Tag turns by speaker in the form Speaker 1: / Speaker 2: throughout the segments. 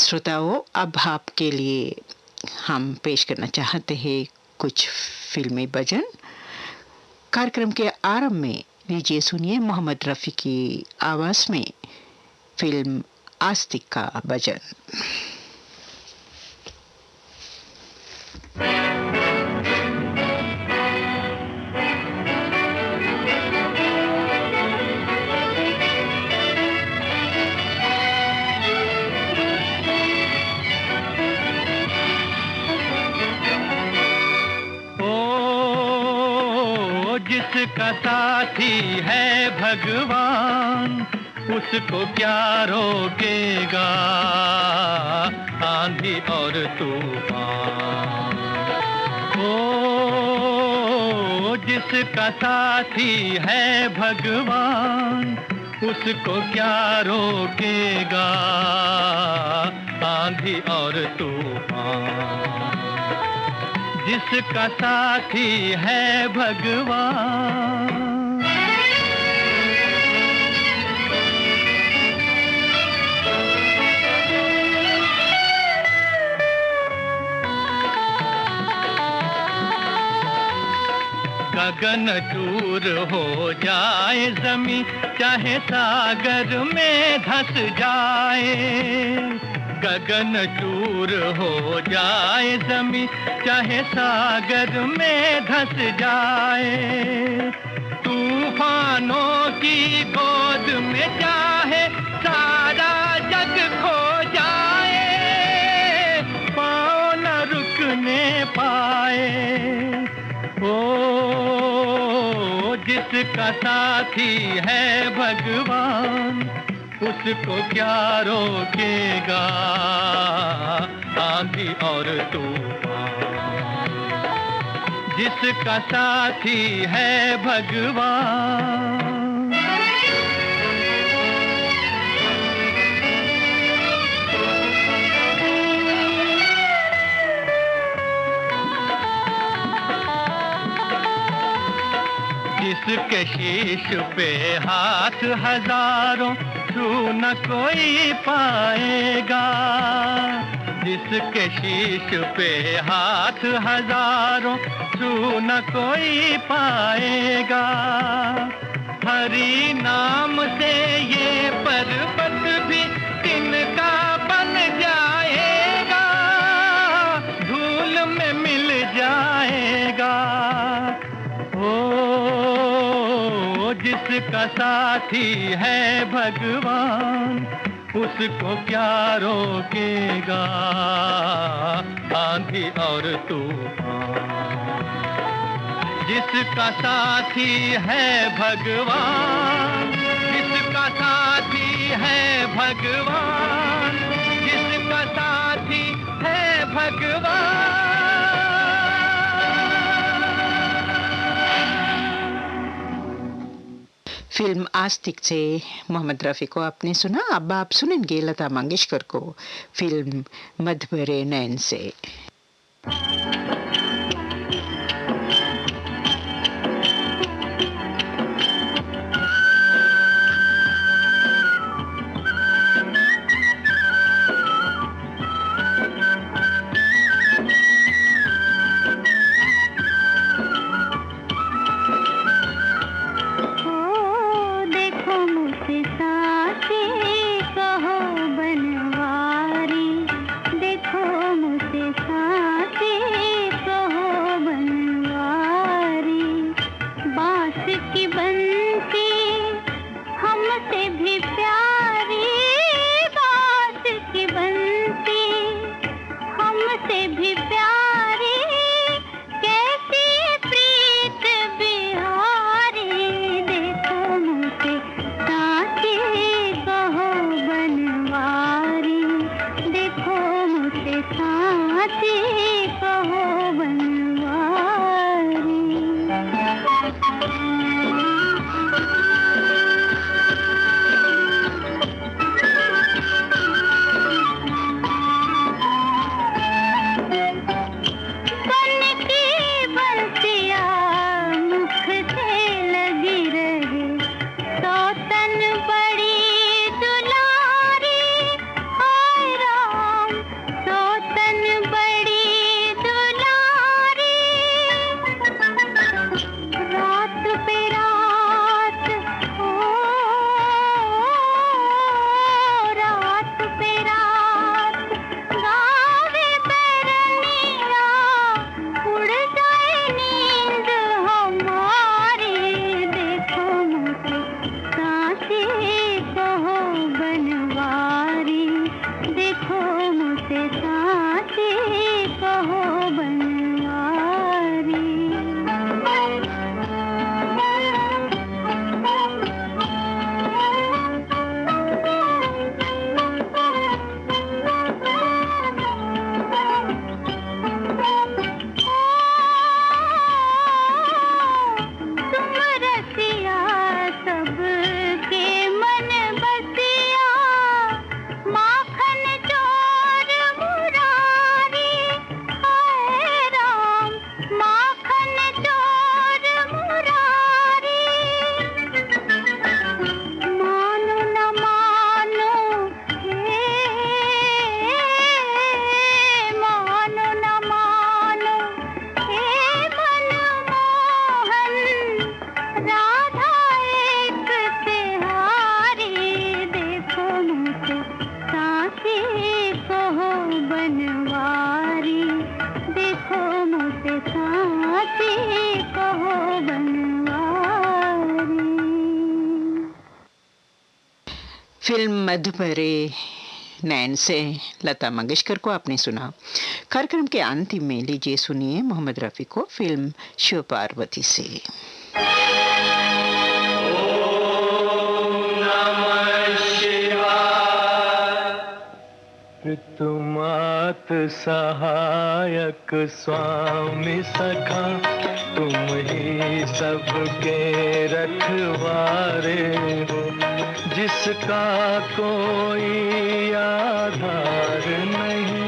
Speaker 1: श्रोताओं, अब आपके लिए हम पेश करना चाहते हैं कुछ फिल्मी भजन। कार्यक्रम के आरंभ में लीजिए सुनिए मोहम्मद रफ़ी की आवाज़ में फिल्म आस्तिक का भजन।
Speaker 2: जिसका साथी है भगवान, उसको क्या रोकेगा आंधी और तूफान। ओ जिसका साथी है भगवान, उसको क्या रोकेगा आंधी और तूफान। जिसका साथी है भगवान। गगन चूर हो जाए ज़मीं, चाहे सागर में धंस जाए। गगन चूर हो जाए ज़मीं, चाहे सागर में धंस जाए। तूफानों की गोद में चाहे सारा जग खो जाए, पाँव न रुकने पाए। ओ जिसका साथी है भगवान, उसको क्या रोकेगा आंधी और तूफान। जिसका साथी है भगवान। जिसके शीश पे हाथ हजारों, छू न कोई पाएगा। जिसके शीश पे हाथ हजारों, छू न कोई पाएगा। हरि नाम से ये पर्वत भी तिनका बन जाएगा, धूल में मिल जाएगा। ओ जिसका साथी है भगवान, उसको क्या रोकेगा आंधी और तूफान। जिसका साथी है भगवान, जिसका साथी है भगवान, जिसका साथी है भगवान।
Speaker 1: फिल्म आस्तिक से मोहम्मद रफ़ी को आपने सुना। अब आप सुनेंगे लता मंगेशकर को फिल्म मध्य भरे नैन से। फिल्म मधुपरे नैन से लता मंगेशकर को आपने सुना। कार्यक्रम के अंतिम में लीजिए सुनिए मोहम्मद रफ़ी को फिल्म शिव पार्वती से।
Speaker 2: तुमात सहायक स्वामी सखा, तुम ही सबके रखवारे हो, जिसका कोई आधार नहीं,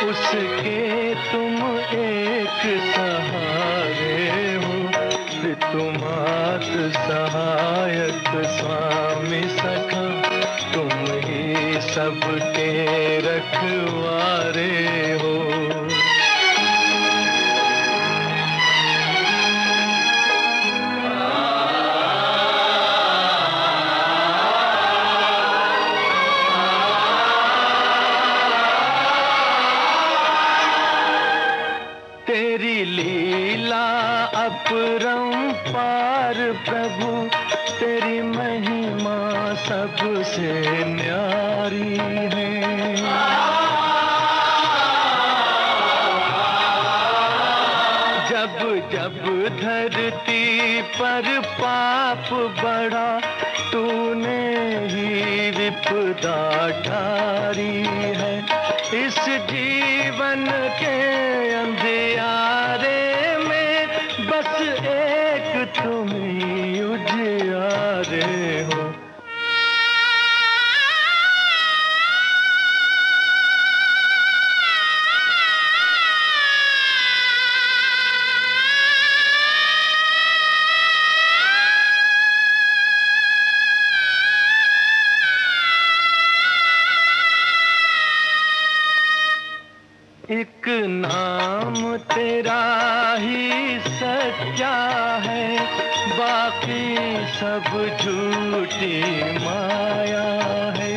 Speaker 2: उसके तुम एक सहारे हो। तुमात सहायक स्वामी सखा, तुम ही सबके रखवारे हो। तेरी लीला अपरंपार प्रभु, तेरी महिमा सबसे न्यारी है। जब जब धरती पर पाप बढ़ा, तूने ही विपदा टारी है। इस जीवन के अंधियारे में बस एक तुम ही उजियारे हो। एक नाम तेरा ही सच्चा है, बाकी सब झूठी माया है।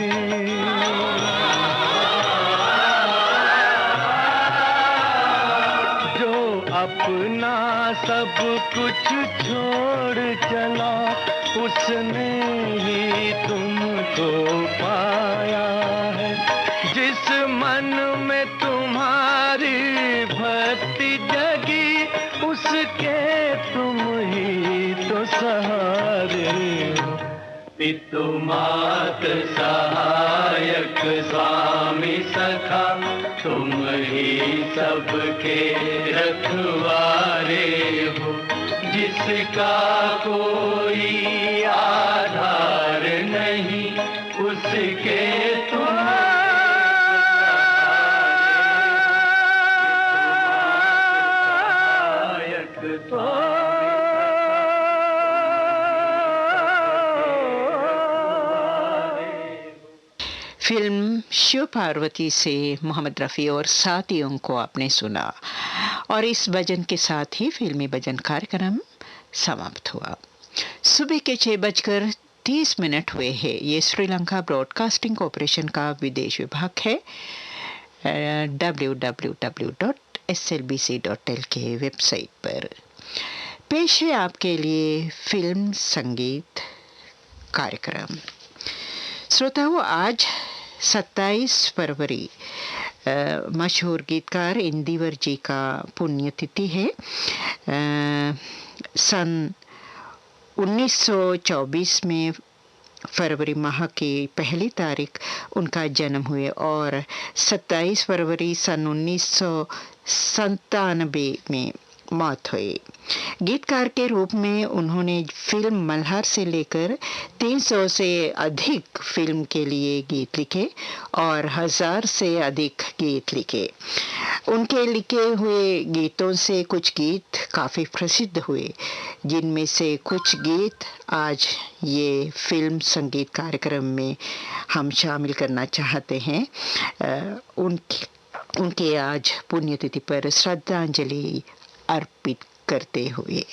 Speaker 2: जो अपना सब कुछ छोड़ चला, उसने ही तुमको पाया है। जिस मन में तुम्हारी भक्ति जगी, उसके तुम ही तो सहारे हो। पितुमात सहायक स्वामी सखा, तुम ही सबके रखवारे हो, जिसका कोई आधार नहीं, उसके तुम
Speaker 1: फिल्म शिव पार्वती से मोहम्मद रफ़ी और साथियों को आपने सुना, और इस भजन के साथ ही फिल्मी भजन कार्यक्रम समाप्त हुआ। सुबह के 6:30 हुए हैं। ये श्रीलंका ब्रॉडकास्टिंग कॉरपोरेशन का विदेश विभाग है। www.slbc.lk के वेबसाइट पर पेश है आपके लिए फिल्म संगीत कार्यक्रम। श्रोताओं, आज 27 फरवरी मशहूर गीतकार इंदिवर जी का पुण्यतिथि है। सन 1924 में फरवरी माह की पहली तारीख उनका जन्म हुए और 27 फरवरी सन 1997 में मौत हुई। गीतकार के रूप में उन्होंने फिल्म मल्हार से लेकर 300 से अधिक फिल्म के लिए गीत लिखे और 1000 से अधिक गीत लिखे। उनके लिखे हुए गीतों से कुछ गीत काफ़ी प्रसिद्ध हुए, जिनमें से कुछ गीत आज ये फिल्म संगीत कार्यक्रम में हम शामिल करना चाहते हैं। उनके आज पुण्यतिथि पर श्रद्धांजलि अर्पित करते हुए।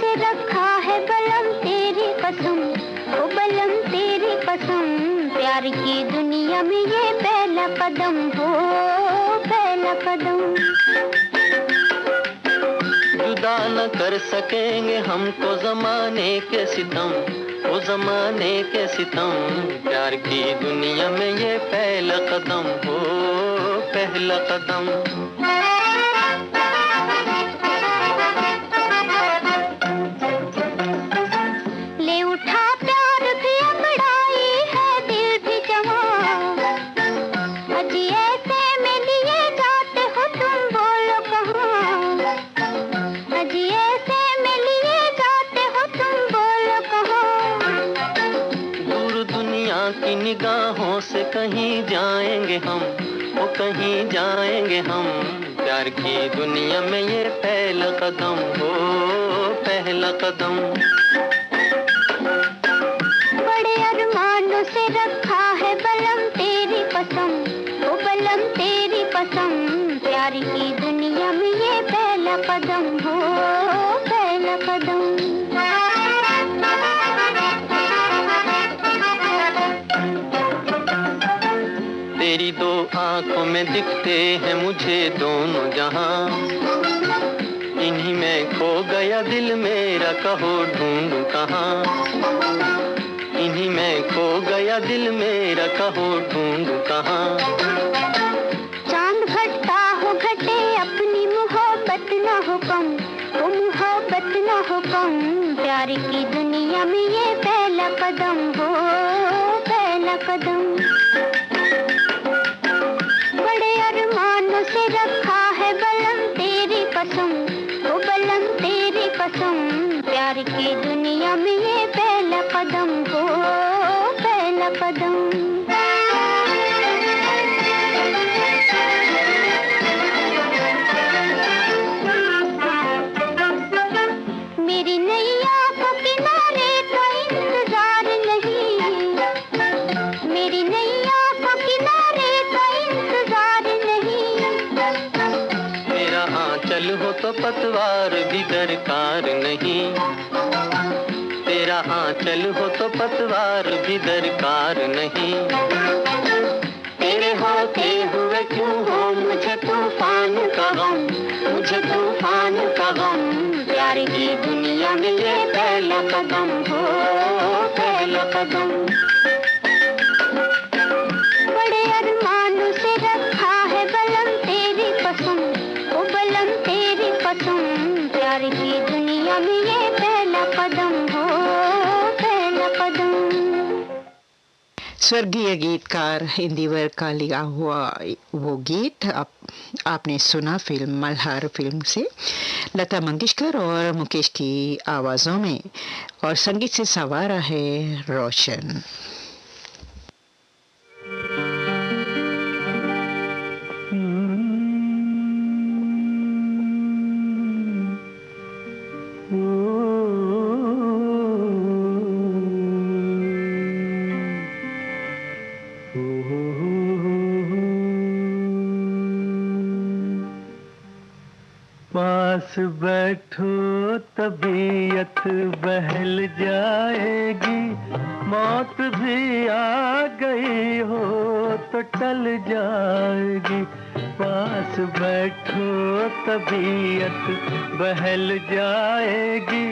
Speaker 3: से रखा है बलम तेरी कसम, ओ बलम तेरी कसम, प्यार की दुनिया में ये पहला कदम हो, पहला कदम।
Speaker 2: जुदा न कर सकेंगे हमको ज़माने के सितम, ओ ज़माने के सितम, प्यार की दुनिया में ये पहला कदम हो, पहला कदम।
Speaker 3: ले उठा प्यार भी अंगड़ाई है, दिल भी जमा, अजी ऐसे में लिए जाते हो तुम, बोलो कहाँ, अजी ऐसे में लिए जाते हो तुम, बोलो कहाँ।
Speaker 2: दूर दुनिया की निगाहों से कहीं जाएंगे हम, वो कहीं जाएंगे हम, प्यार की दुनिया में ये पहला कदम हो, पहला कदम।
Speaker 3: बड़े अरमानों से रखा है बलम तेरी कसम, ओ बलम तेरी कसम, प्यार की दुनिया में ये पहला कदम हो, पहला कदम।
Speaker 2: तेरी दो आंखों में दिखते हैं मुझे दोनों जहां, इन्हीं में खो गया दिल मेरा, कहो ढूंढूं कहां, इन्हीं में खो गया दिल मेरा, कहो ढूंढूं कहां।
Speaker 3: चांद घटता हो घटे अपनी मोहब्बत ना हो कम, वो मोहब्बत ना हो कम, प्यार की दुनिया में ये पहला कदम हो, पहला कदम। बड़े अरमानों से रखा है बलम तेरी कसम, ओ बलम तेरी कसम, प्यार की दुनिया में ये पहला कदम हो, पहला कदम। मेरी नैया को किनारे का इंतजार नहीं, मेरी नैया को किनारे का इंतजार नहीं।
Speaker 2: मेरा आंचल हो तो पतवार भी दरकार नहीं, तेरा आंचल हो तो पतवार भी दरकार नहीं। तेरे होते हुए क्यों हो मुझे तूफान का गम, मुझे तूफान का गम, प्यार की दुनिया में ये पहला कदम हो, पहला कदम।
Speaker 3: बड़े अरमानों से रखा है बलम तेरी कसम, ओ बलम तेरी कसम, प्यार की दुनिया में ये पहला कदम हो, पहला कदम।
Speaker 1: स्वर्गीय गीतकार इंदिवर का लिखा हुआ वो गीत आपने सुना फिल्म मल्हार फिल्म से, लता मंगेशकर और मुकेश की आवाज़ों में, और संगीत से सवारा है रोशन।
Speaker 2: पास बैठो तबीयत बहल जाएगी, मौत भी आ गई हो तो टल जाएगी। पास बैठो तबीयत बहल जाएगी,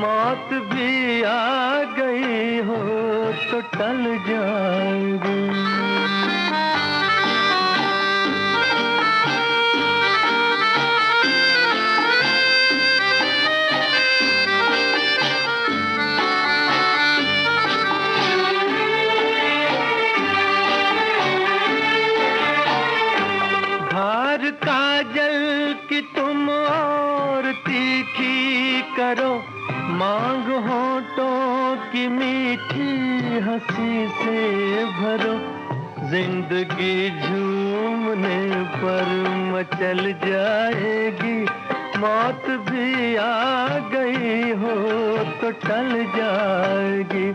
Speaker 2: मौत भी आ गई हो तो टल जाएगी। काजल की तुम और तीखी करो, मांग होठों की मीठी हंसी से भरो, जिंदगी झूमने पर मचल जाएगी, मौत भी आ गई हो तो टल जाएगी।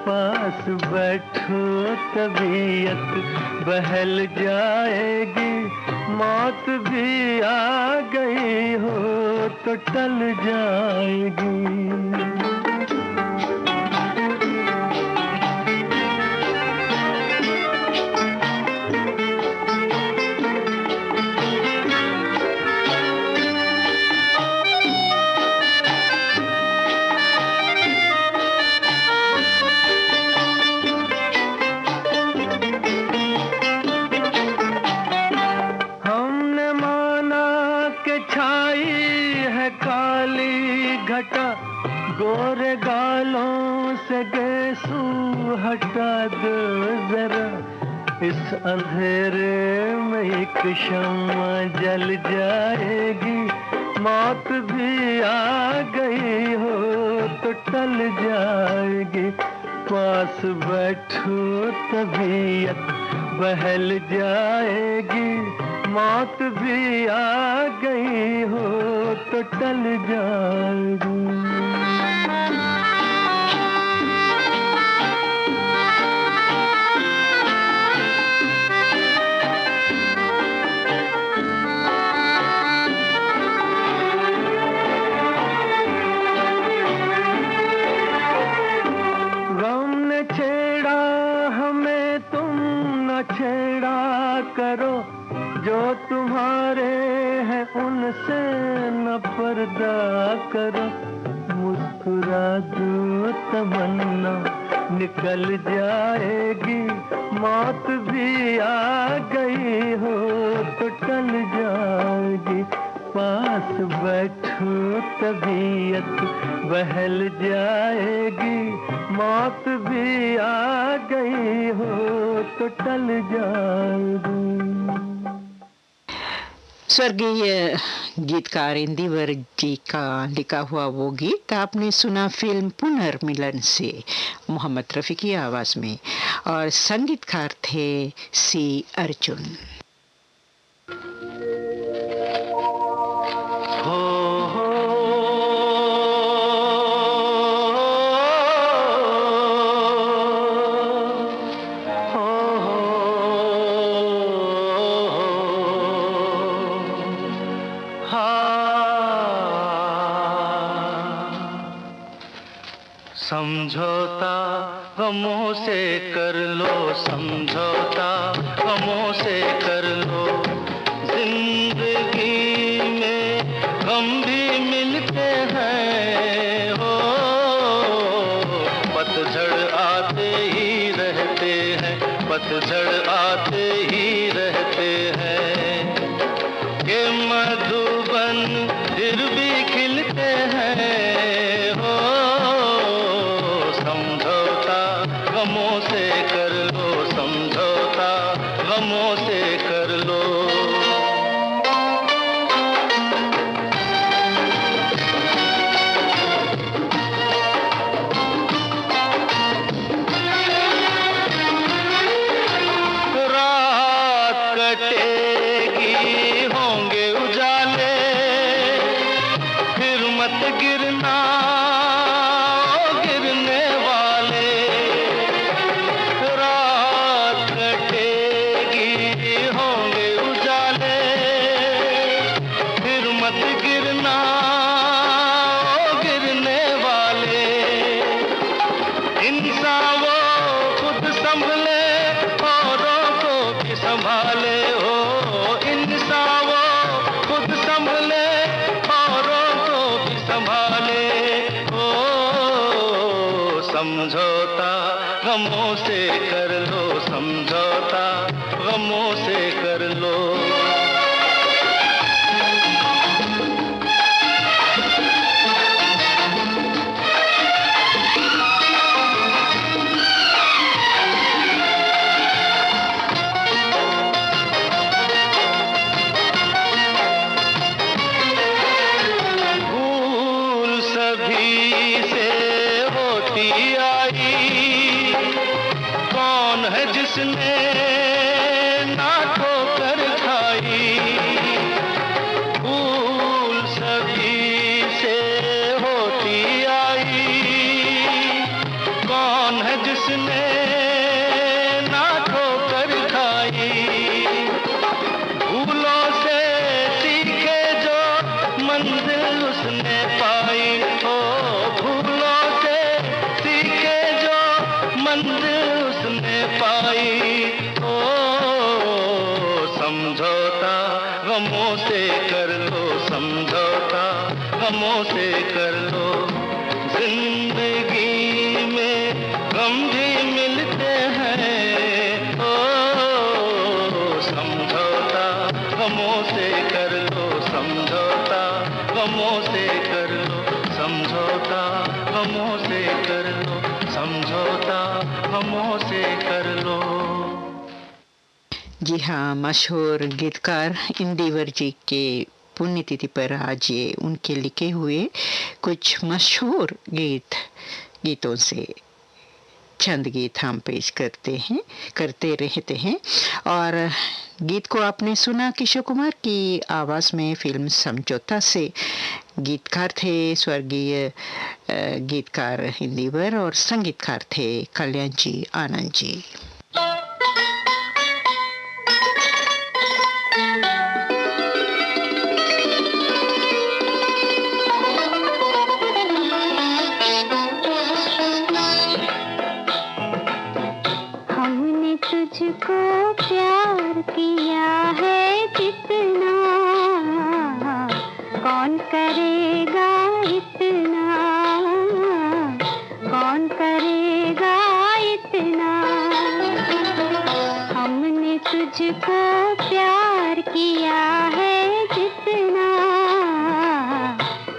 Speaker 2: पास बैठो तबीयत बहल जाएगी, मौत भी आ गई हो तो टल जाएगी। हटा, गोरे गालों से गेसू हटा दो जरा, इस अंधेरे में एक शम्मा जल जाएगी, मौत भी आ गई हो तो टल जाएगी, पास बैठो तबीयत बहल जाएगी, मौत भी आ गई हो तो टल जाएगी। छेड़ा करो, जो तुम्हारे हैं उनसे न पर्दा करो, मुस्कुरा दो तमन्ना निकल जाएगी, मौत भी आ गई हो तो टल जाएगी, पास बैठो तबीयत बहल जाएगी, मौत भी आ गई हो तो टल जाएगी।
Speaker 1: स्वर्गीय गीतकार इंदिवर जी का लिखा हुआ वो गीत आपने सुना फिल्म पुनर्मिलन से, मोहम्मद रफ़ी की आवाज़ में, और संगीतकार थे सी अर्जुन।
Speaker 2: समझौता गमों से कर लो, समझौता गमों से कर लो, जिंदगी में गम भी मिलते हैं हो, पतझड़ आते ही रहते हैं, पतझड़ आते ही रहते हैं, के मधुबन फिर भी खिलते हैं हो, समझौता गमों से कर लो, समझौता गमों से कर लो। रात कटेगी होंगे उजाले, फिर मत गिरना गिरने वाले, रात कटेगी होंगे उजाले, फिर मत गिरना गिरने वाले, इंसान वो खुद संभले औरों को भी संभाले हो, इंसान वो खुद संभले औरों को भी संभाले हो, समझौता गमों से कर लो, समझौता गमों से कर लो। भूल सभी से होती आई, कौन है जिसने ना ठोकर खाई, भूल सभी से होती आई, कौन है जिसने ना ठोकर खाई, भूलों से सीखे जो मंजिल उसने पाई हो, भूलों से सीखे जो मंजिल उसने पाई हो, समझौता गमों से कर लो, समझौता गमों से कर लो, जिंदगी में गम भी
Speaker 4: समझौता हमों से कर लो, समझौता हमों से कर लो।
Speaker 1: जी हाँ, मशहूर गीतकार इंदिवर जी के पुण्यतिथि पर आज ये उनके लिखे हुए कुछ मशहूर गीतों से चंद गीत हम पेश करते रहते हैं। और गीत को आपने सुना किशोर कुमार की आवाज़ में फिल्म समझौता से। गीतकार थे स्वर्गीय गीतकार इंदिवर और संगीतकार थे कल्याण जी आनंद जी।
Speaker 3: तुझको प्यार किया है जितना, कौन करेगा इतना, कौन करेगा इतना। हमने तुझको प्यार किया है जितना,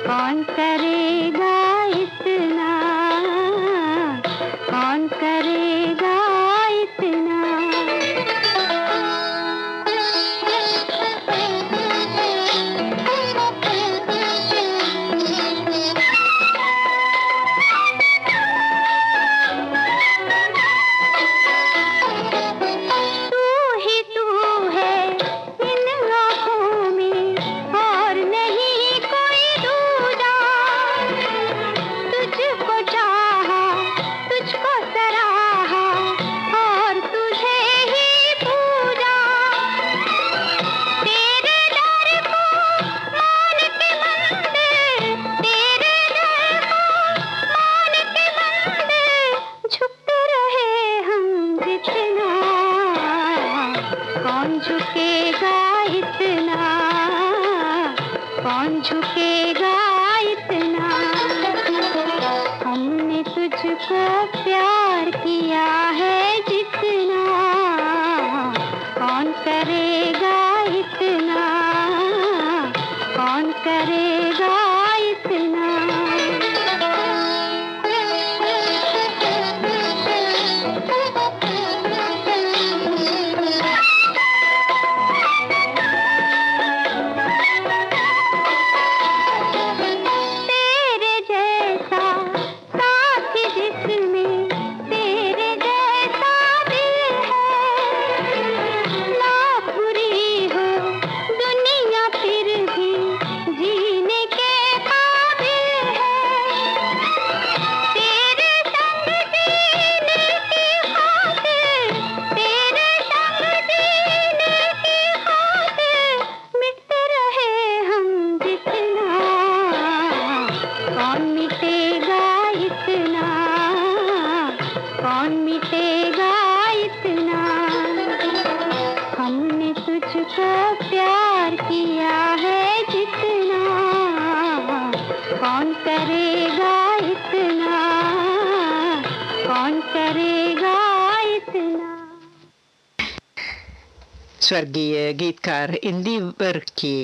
Speaker 3: कौन करेगा इतना, कौन करेगा इतना। कौन झुकेगा इतना। हमने तुझको प्यार किया है जितना, कौन करेगा इतना, कौन करेगा इतना। कौन मिटेगा इतना। हमने तुझको प्यार किया है जितना, कौन करेगा इतना, कौन करेगा इतना।
Speaker 1: स्वर्गीय गीतकार इंदिवर के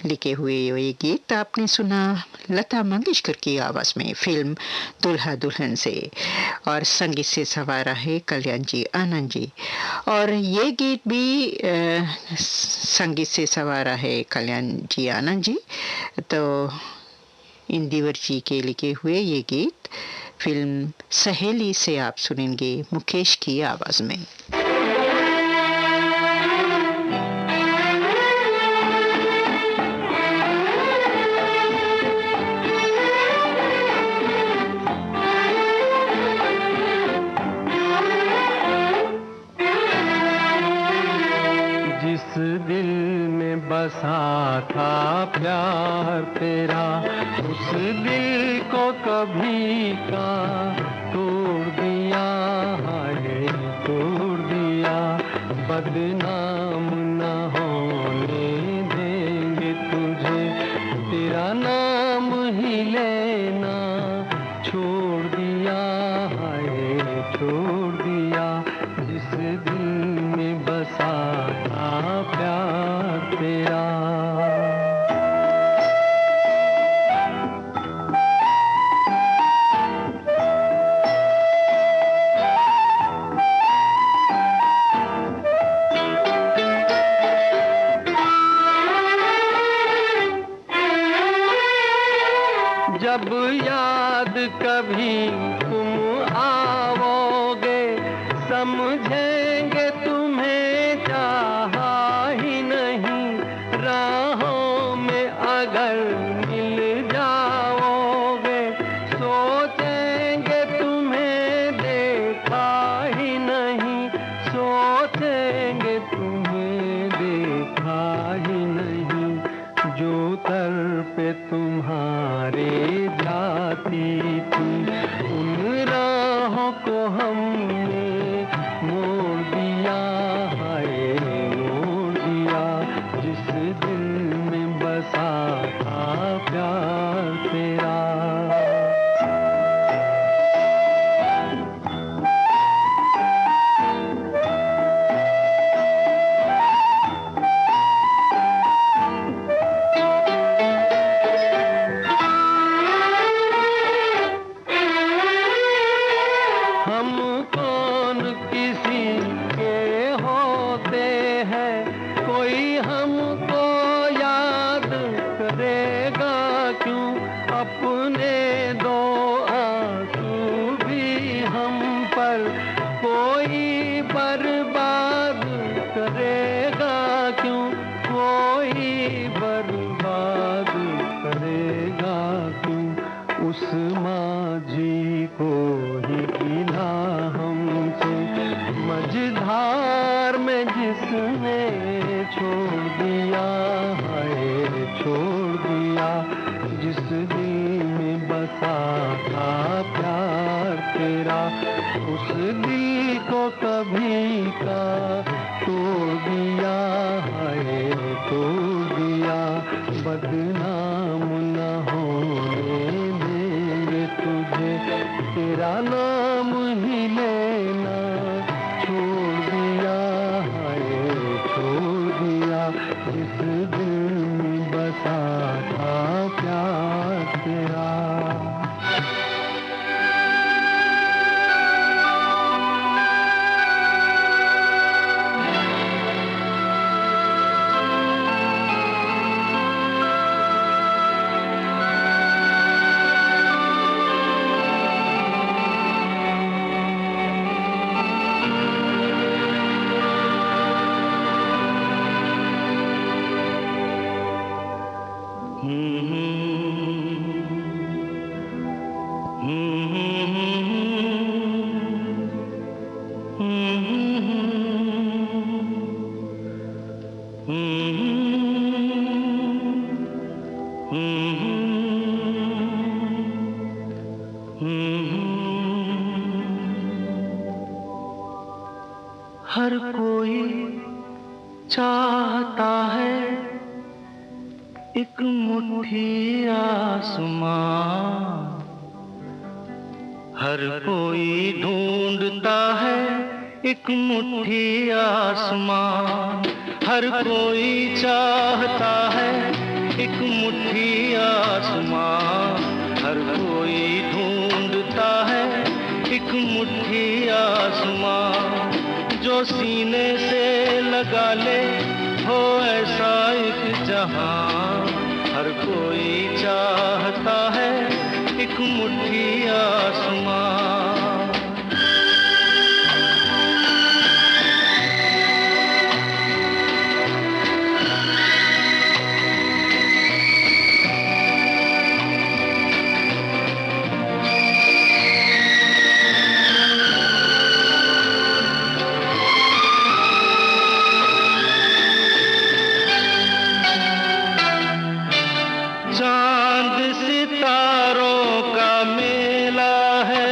Speaker 1: लिखे हुए ये गीत आपने सुना लता मंगेशकर की आवाज़ में फिल्म दुल्हा दुल्हन से, और संगीत से सवारा है कल्याण जी आनंद जी। और ये गीत भी संगीत से सवारा है कल्याण जी आनंद जी। तो इंदिवर जी के लिखे हुए ये गीत फिल्म सहेली से आप सुनेंगे मुकेश की आवाज़ में।
Speaker 4: दिल में बसा था प्यार तेरा, उस दिल को कभी का तोड़ दिया, हाय तोड़ दिया। बदनाम न होने देंगे तुझे, तेरा नाम ही लेना छोड़ दिया, हाय छोड़ दिया। जिस दिल में बसा प्यार तेरा।
Speaker 2: बाद कभी तुम आओगे, समझेंगे तुम्हें चाहा ही नहीं, राहों में अगर मिल जाओगे, सोचेंगे तुम्हें देखा ही नहीं, सोचेंगे तुम्हें देखा ही नहीं। जो तरफ़े तुम्हारे जाती थी, उन राहों को हमने मोड़ दिया, हाय मोड़ दिया। जिस दिल में बसा था प्यार तेरा। हम कौन किसी के होते हैं, कोई हमको याद करेगा क्यों, अपने दो आंसू भी हम पर कोई बर्बाद करेगा क्यों, कोई बर्बाद करेगा क्यों। उस माझी को ही गिला हमसे, मझधार में जिसने छोड़ दिया, हाय छोड़ दिया। जिस दिल में बसा था प्यार तेरा, उस दिल को कभी का तोड़ दिया, हाय तोड़ दिया। बदनाम न होने देंगे तुझे, तेरा नाम ही लेना छोड़ दिया, हाय छोड़ दिया। जिस दिल में बसा था प्यार तेरा।
Speaker 4: हर कोई चाहता है एक मुट्ठी आसमां, हर कोई ढूंढता है एक मुट्ठी आसमां, हर कोई चाहता है एक मुट्ठी आसमां, हर कोई ढूंढता है एक मुट्ठी आसमां। जो सीने से लगा ले हो ऐसा एक जहां, हर कोई चाहता है एक मुट्ठी आसमां। चांद सितारों का मेला है,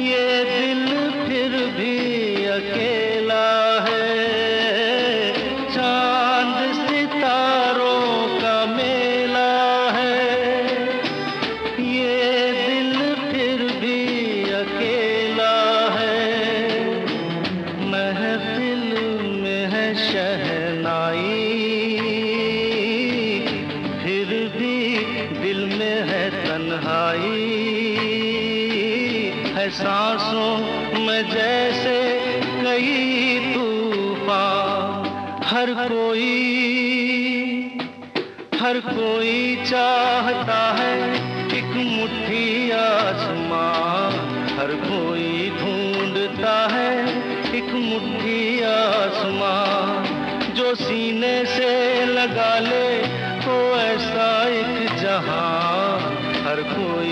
Speaker 4: ये दिल फिर भी अकेला है। चांद सितारों का मेला है, ये दिल फिर भी अकेला है। महफिल में है शहनाई, दिल में है तन्हाई, है सांसों में जैसे कई तूफान। हर कोई चाहता है एक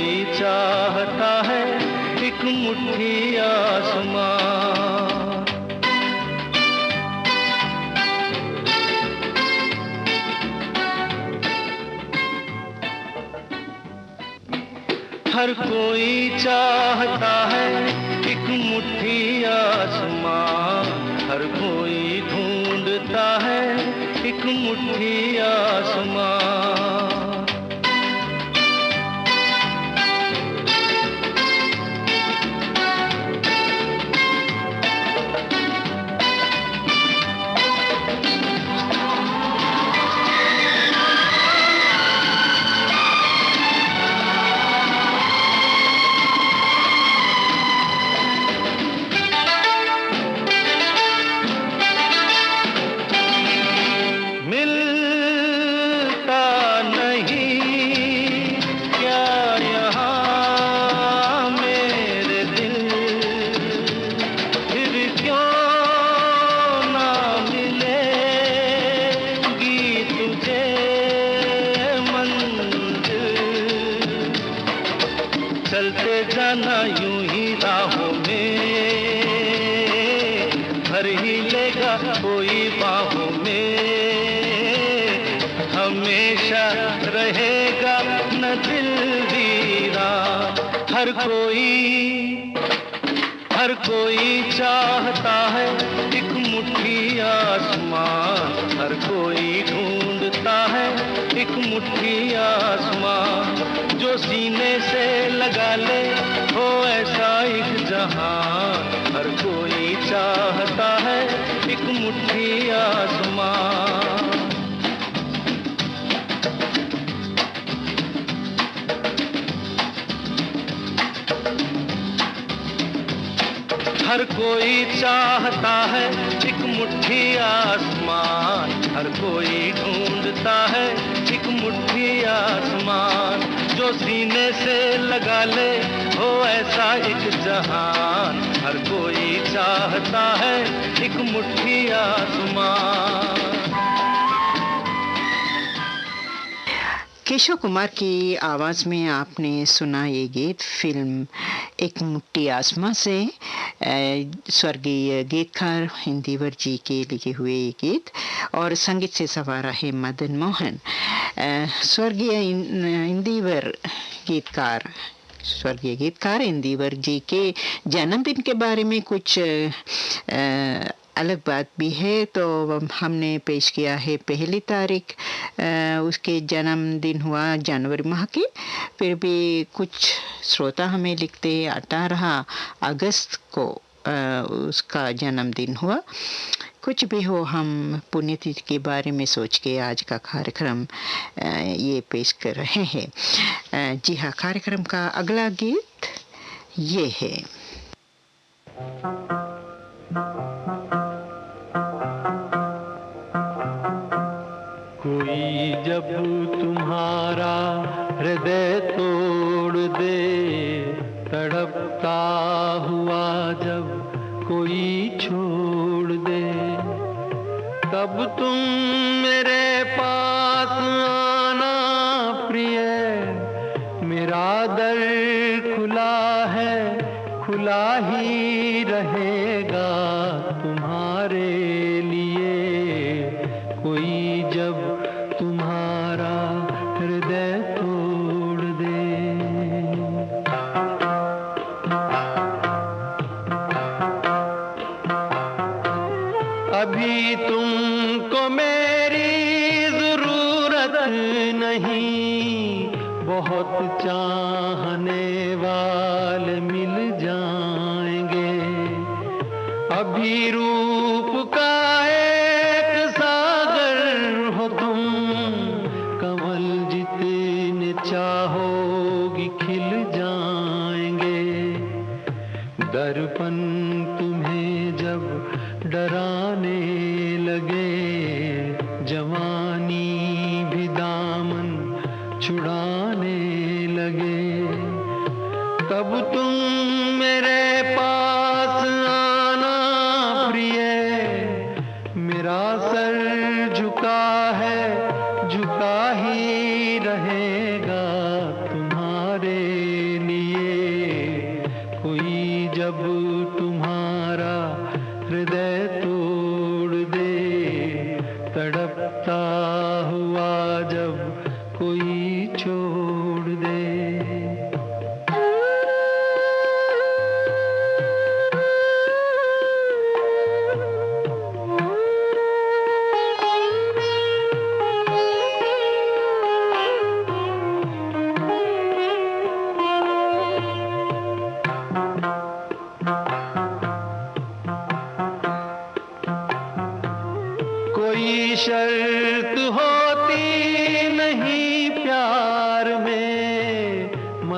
Speaker 4: कोई चाहता है एक मुट्ठी आसमां। हर कोई चाहता है एक मुट्ठी आसमां, हर कोई ढूंढता है एक मुट्ठी आसमां। चलते जाना यूं ही राहों में, भर ही लेगा कोई बाहों में, हमेशा रहेगा न दिल वीरान। हर कोई चाहता है एक मुट्ठी आसमान, हर कोई ढूंढता है एक मुट्ठी आसमान। जो सीने से लगा ले हो ऐसा एक जहां, हर कोई चाहता है एक मुट्ठी आसमान। हर कोई चाहता है एक मुट्ठी आसमान, हर कोई ढूंढता है एक मुट्ठी आसमान। जो सीने से लगा ले हो ऐसा एक जहान, हर कोई चाहता है एक मुट्ठी आसमान।
Speaker 1: केशव कुमार की आवाज़ में आपने सुना ये गीत फिल्म एक मुट्ठी आसमां से स्वर्गीय गीतकार इंदिवर जी के लिखे हुए ये गीत, और संगीत से सवारा है मदन मोहन। स्वर्गीय गीतकार इंदिवर जी के जन्मदिन के बारे में कुछ अलग बात भी है, तो हमने पेश किया है 1 तारीख उसके जन्मदिन हुआ जनवरी माह के। फिर भी कुछ श्रोता हमें लिखते 18 अगस्त को उसका जन्मदिन हुआ। कुछ भी हो, हम पुण्यतिथि के बारे में सोच के आज का कार्यक्रम ये पेश कर रहे हैं। जी हाँ, कार्यक्रम का अगला गीत ये है।
Speaker 4: कोई जब तुम्हारा हृदय तोड़ दे, तड़पता हुआ जब कोई छोड़ दे, तब तुम मेरे पास आना प्रिय। मेरा दर खुला है, खुला ही रहेगा तुम्हारे लिए। कोई जब तुम्हारा हृदय तोड़ दे। अभी तुमको मेरी जरूरत नहीं, बहुत चाहने वाले मिल जाएंगे। अभी रूप का एक सागर हो तुम, कमल जितने चाहोगी खिल जाएंगे। दर्पण तुम्हें जब डराने लगे, जवानी भी दामन छुड़ाने लगे, तब तुम मेरे पास आना प्रिय। मेरा सर झुका है, झुका ही रहेगा तुम्हारे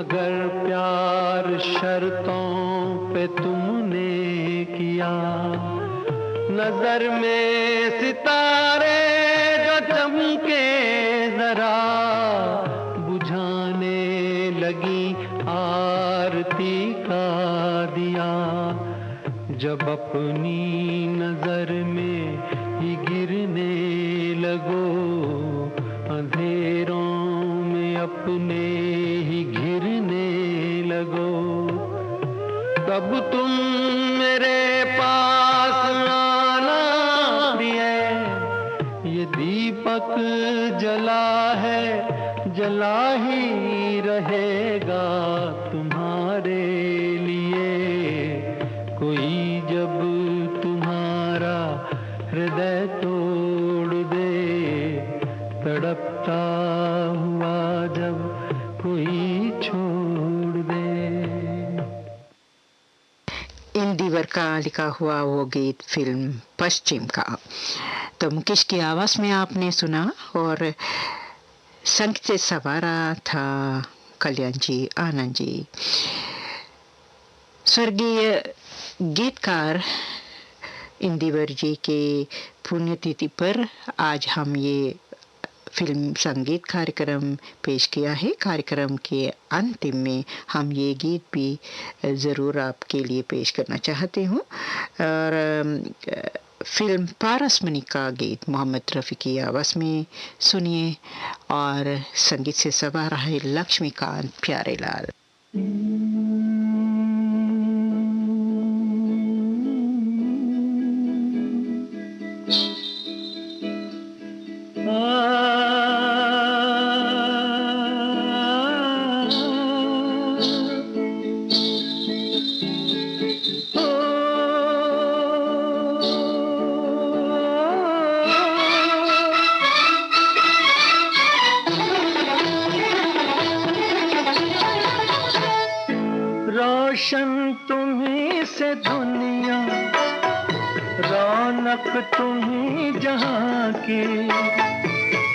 Speaker 4: मगर प्यार शर्तों पे तुमने किया। नजर में सितारे जो चमके जरा बुझाने लगी आरती का दिया। जब अपनी नजर में ही गिरने लगो, अंधेरों में अपने ही घिरने लगो, तब तुम मेरे पास आना प्रिय। ये दीपक जला है, जला ही रहेगा तुम्हारे लिए। कोई जब तुम्हारा हृदय तोड़ दे, तड़पता हुआ जब कोई छोड़ दे।
Speaker 1: इंदिवर का लिखा हुआ वो गीत फिल्म पश्चिम का तो मुकेश की आवाज में आपने सुना, और संगीत से सवारा था कल्याण जी, आनंद जी। स्वर्गीय गीतकार इंदिवर जी के पुण्यतिथि पर आज हम ये फिल्म संगीत कार्यक्रम पेश किया है। कार्यक्रम के अंतिम में हम ये गीत भी ज़रूर आपके लिए पेश करना चाहते हूँ, और फिल्म पारसमणि का गीत मोहम्मद रफ़ी की आवाज़ में सुनिए, और संगीत से सवार है लक्ष्मीकांत प्यारेलाल।
Speaker 4: रोशन तुम्हीं से दुनिया, रौनक तुम्हीं जहां की,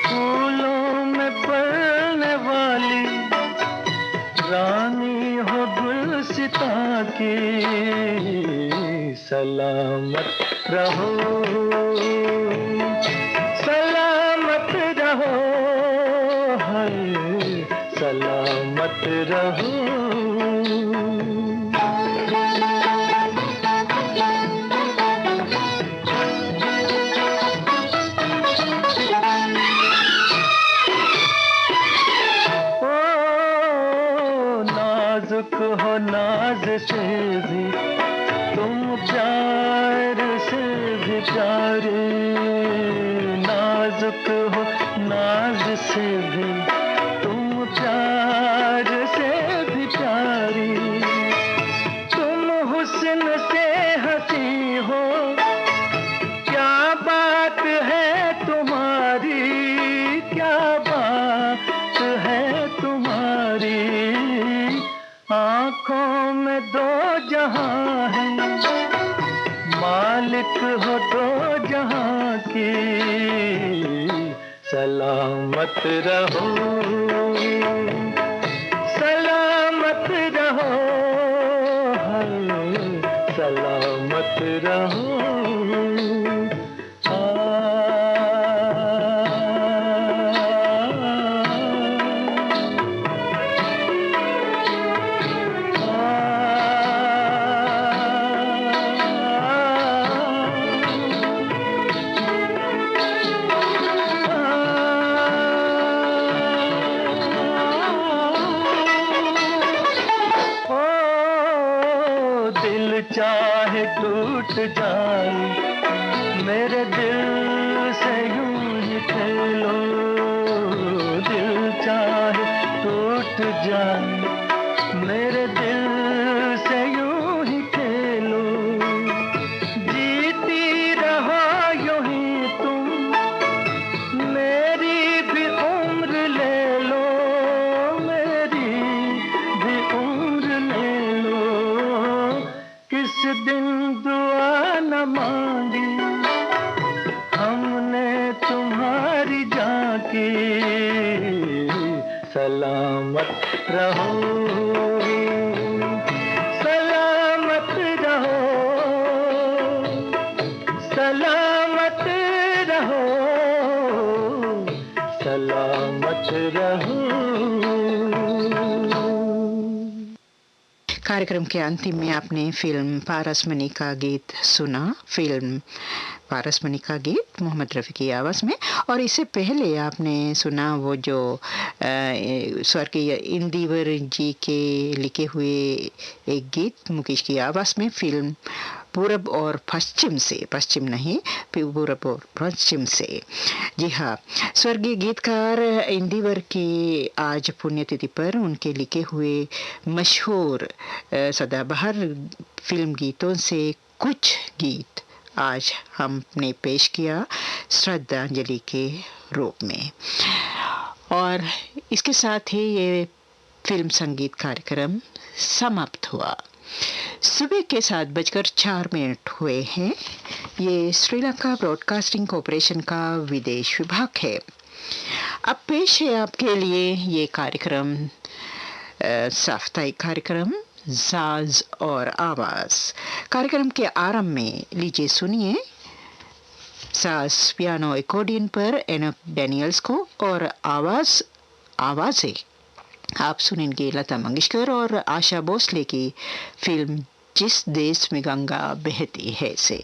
Speaker 4: फूलों में पलने वाली रानी हो गुलसिता की। सलामत रहो, सलामत रहो, हाय सलामत रहो। हो नाज से भी तुम प्यार से भी प्यारे, नाजुक हो नाज से भी तुम प्यार से भी प्यारी। तुम हुस्न से हंसी हो, क्या बात है तुम्हारी, क्या बात है तुम्हारी। आँखों में दो जहां है, मालिक हो दो जहां की। सलामत रहो, सलामत रहो, हाय सलामत रहो। चाहे टूट जाए मेरे दिल से यूं ही खेलो, दिल चाहे टूट जाए मेरे दिल से यूं ही खेलो। जीती रहो यूं ही तुम, मेरी भी उम्र ले लो, मेरी भी उम्र ले लो। किस दिन दुआ न मांगी हमने तुम्हारी जान की। सलामत रहो,
Speaker 1: कार्यक्रम के अंतिम में आपने फिल्म पारसमणि का गीत सुना। फिल्म पारसमणि का गीत मोहम्मद रफ़ी की आवाज़ में। और इससे पहले आपने सुना वो जो स्वर्गीय इंदिवर जी के लिखे हुए एक गीत मुकेश की आवाज़ में, फिल्म पूरब और पश्चिम से, पश्चिम नहीं पूरब और पश्चिम से। जी हाँ, स्वर्गीय गीतकार इंदिवर की आज पुण्यतिथि पर उनके लिखे हुए मशहूर सदाबहार फिल्म गीतों से कुछ गीत आज हमने पेश किया श्रद्धांजलि के रूप में। और इसके साथ ही ये फिल्म संगीत कार्यक्रम समाप्त हुआ। सुबह के 7:04 हुए हैं। ये श्रीलंका ब्रॉडकास्टिंग कॉरपोरेशन का विदेश विभाग है। अब पेश है आपके लिए ये कार्यक्रम, साप्ताहिक कार्यक्रम साज और आवाज़। कार्यक्रम के आरंभ में लीजिए सुनिए साज पियानो एकॉर्डियन पर एनोक डैनियल्स को, और आवाज़ें आप सुनेंगे लता मंगेशकर और आशा भोसले की फिल्म जिस देश में गंगा बहती है से।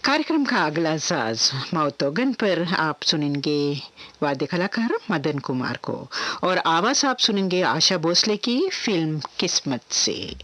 Speaker 1: कार्यक्रम का अगला साज मौतोगन पर आप सुनेंगे वाद्य कलाकार मदन कुमार को, और आवाज आप सुनेंगे आशा भोसले की फिल्म किस्मत से।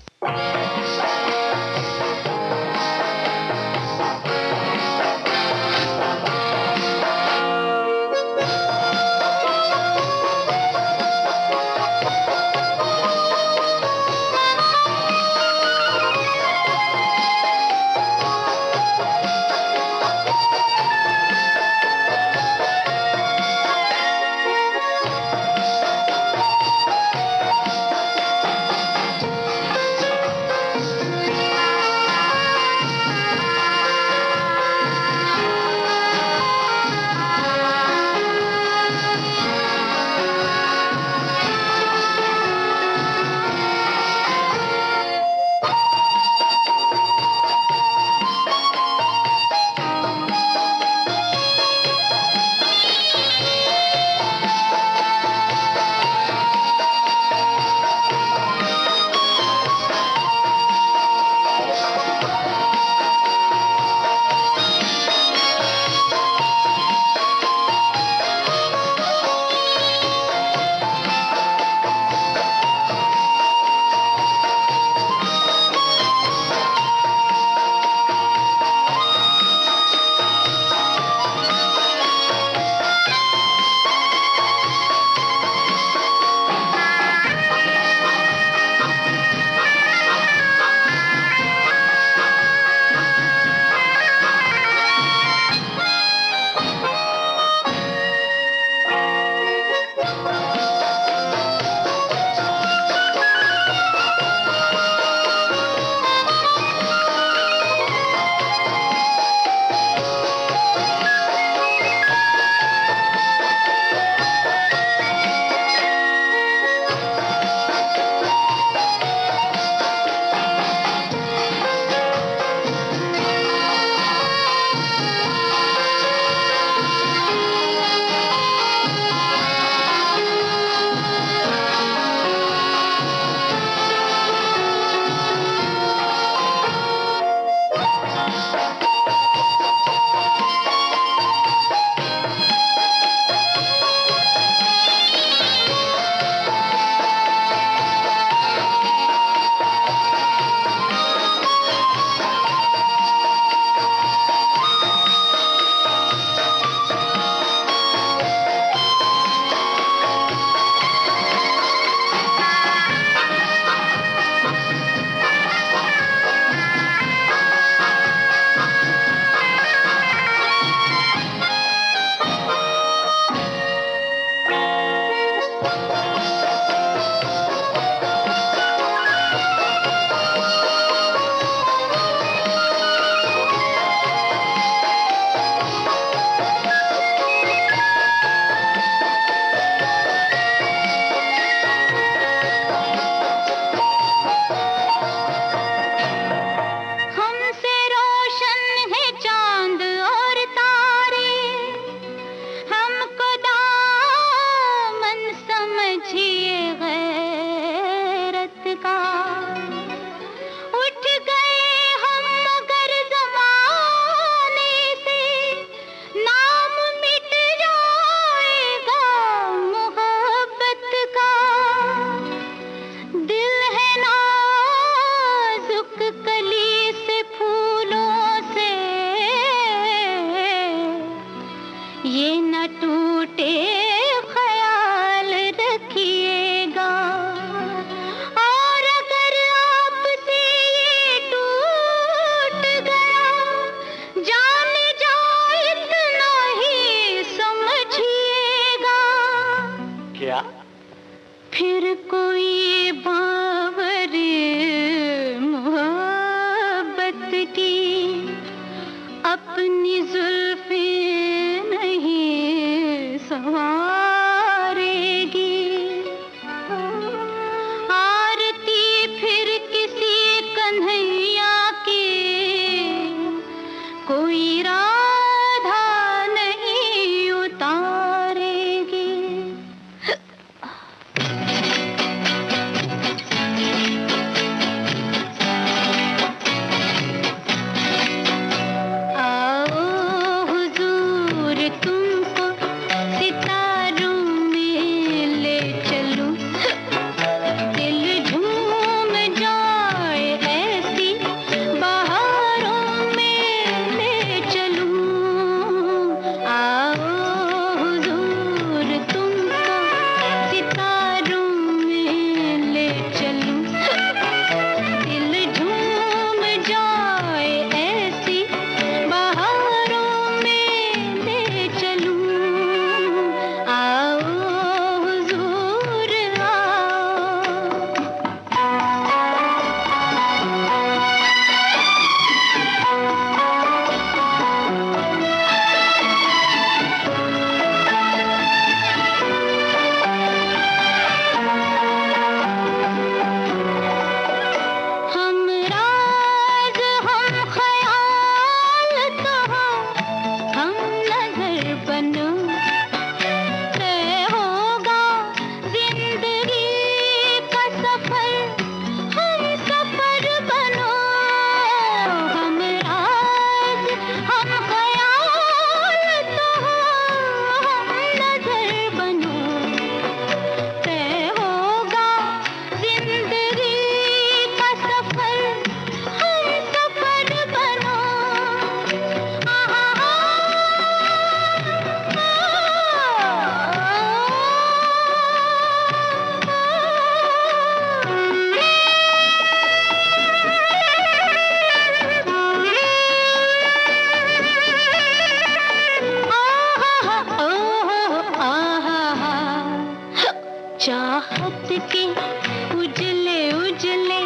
Speaker 3: के उजले उजले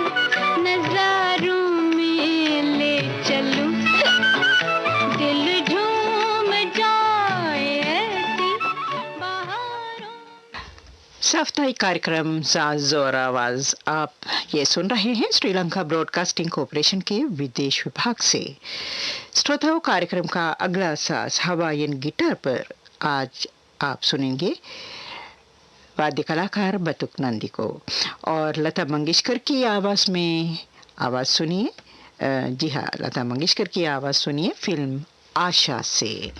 Speaker 3: नजारों में ले चलूं, दिल झूम जाए ऐसी बहारों।
Speaker 1: साप्ताहिक कार्यक्रम साज और आवाज आप ये सुन रहे हैं श्रीलंका ब्रॉडकास्टिंग कॉरपोरेशन के विदेश विभाग से। श्रोताओं, कार्यक्रम का अगला साज हवाईयन गिटार पर आज आप सुनेंगे वाद्य कलाकार बतुक नंदी को, और लता मंगेशकर की आवाज में आवाज सुनिए। जी हाँ, लता मंगेशकर की आवाज सुनिए फिल्म आशा से।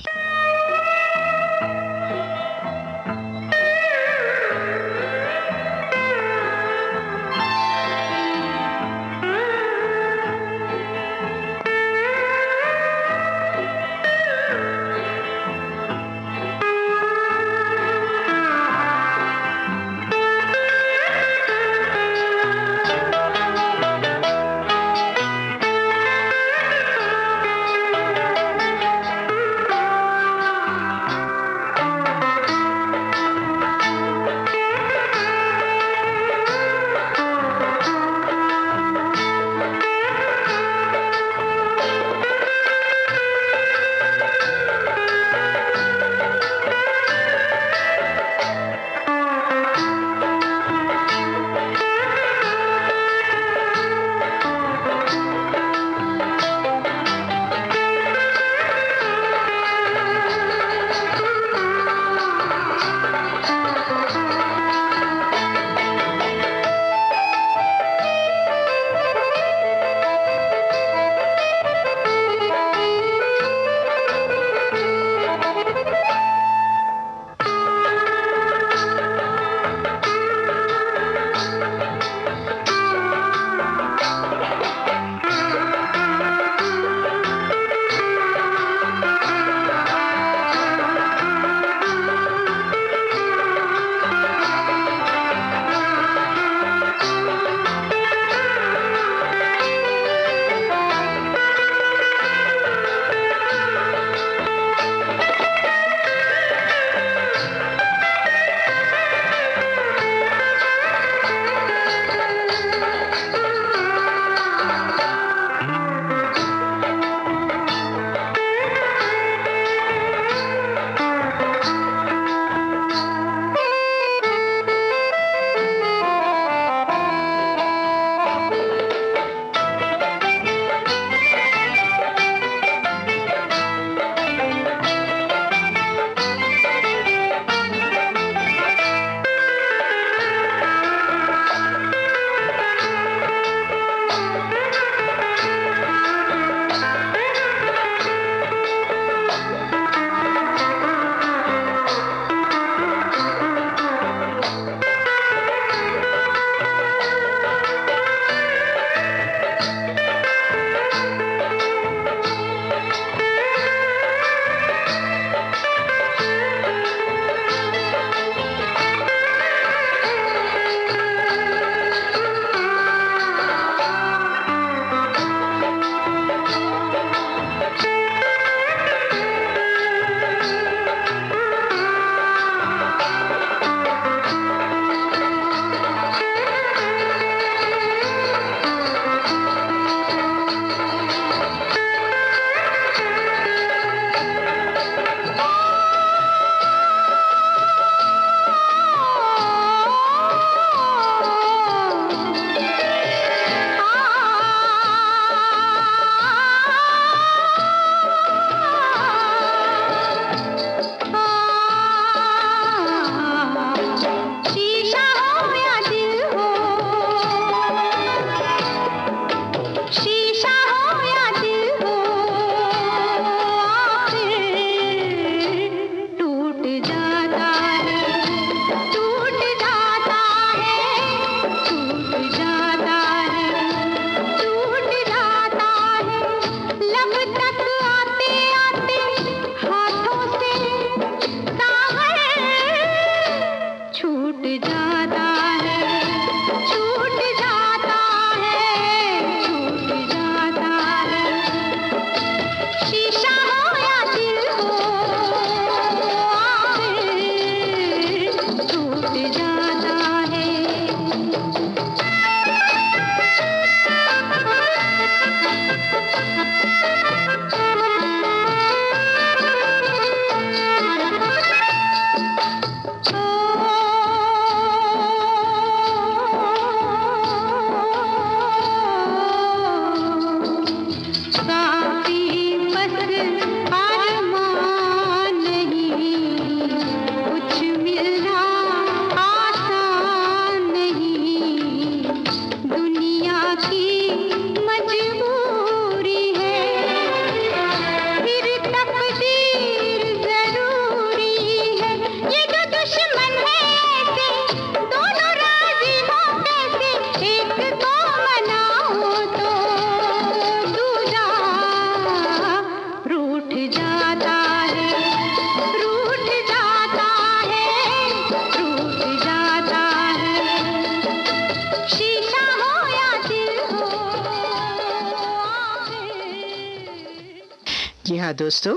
Speaker 1: हाँ दोस्तों,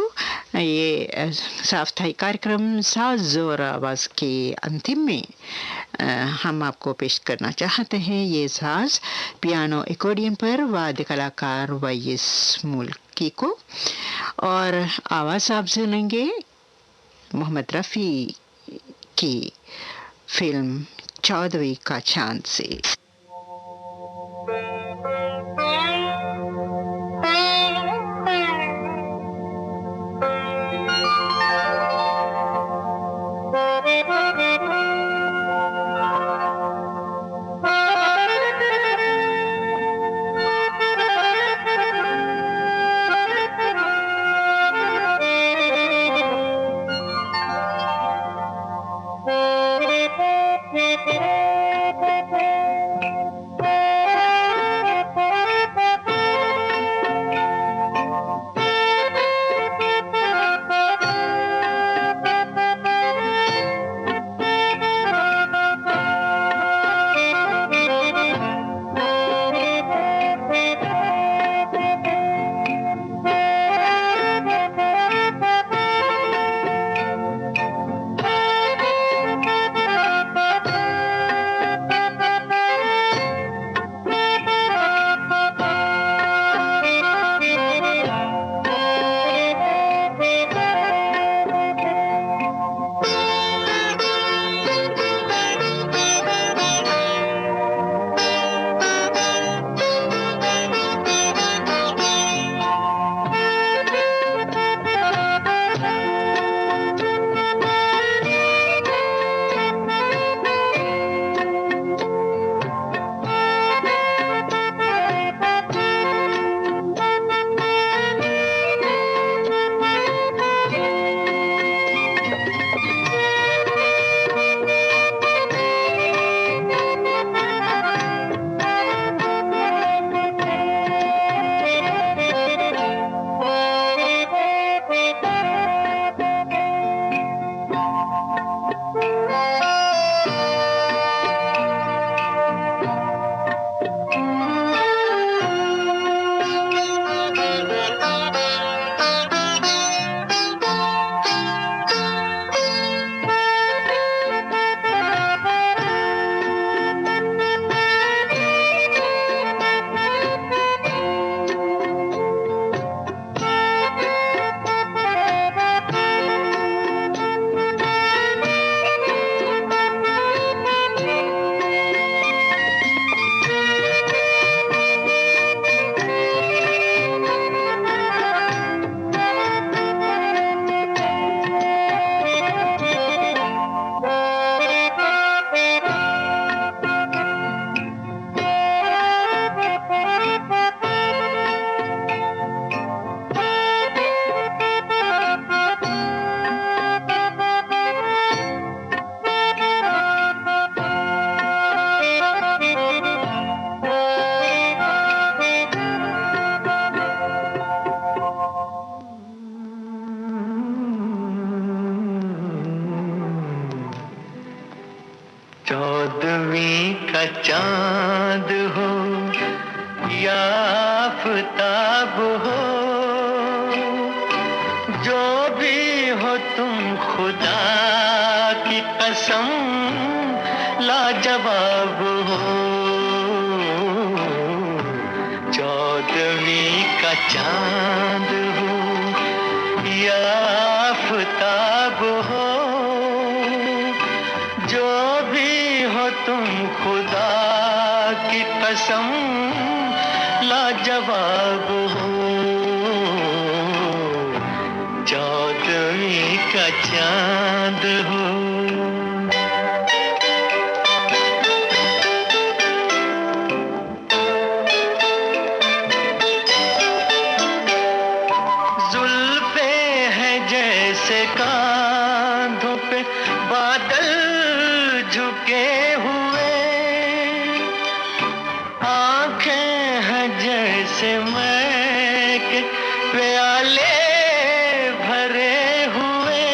Speaker 1: ये साफ थाई कार्यक्रम साज और आवाज़ के अंतिम में हम आपको पेश करना चाहते हैं ये साज पियानो एकॉर्डियन पर वाद्य कलाकार वाईएस मुल्की को, और आवाज़ आप सुनेंगे मोहम्मद रफ़ी की फिल्म 14वीं का चांद से।
Speaker 4: चांद हो या आफताब हो, जो भी हो तुम खुदा की कसम लाजवाब हो। 14वीं का चांद हो या आफताब हो, जो भी हो तुम खुदा की कसम लाजवाब हो। 14वीं का चांद हो। जुल्फे हैं जैसे कांधों पे बादल झुके हुए, आंखें हैं जैसे मैं के प्याले भरे हुए,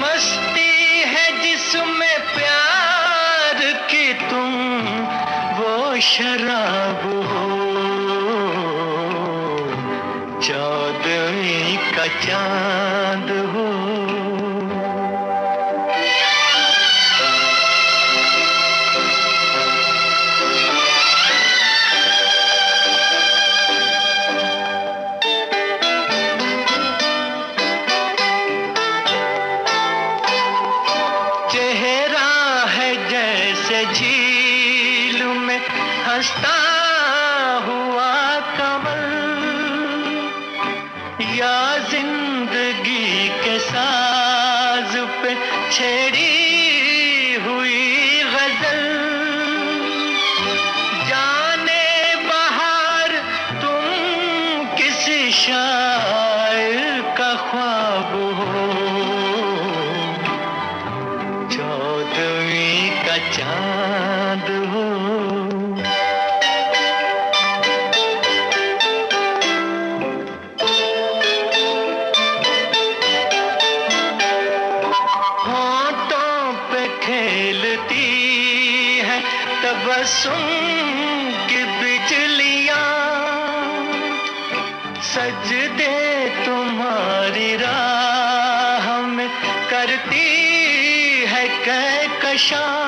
Speaker 4: मस्ती है जिसमें प्यार की तुम वो शराब हो। का चांद हो। चेहरा है जैसे झील में हंसता हुआ कमल, या जिंदगी के साज पे छेड़ी हुई गजल। जाने बहार तुम किसी शायर का ख्वाब हो, चौदहवीं का चांद हो। होंठों पे खेलती है तबस्सुम की बिजलियां, सजदे तुम्हारी राह में करती है कहकशां।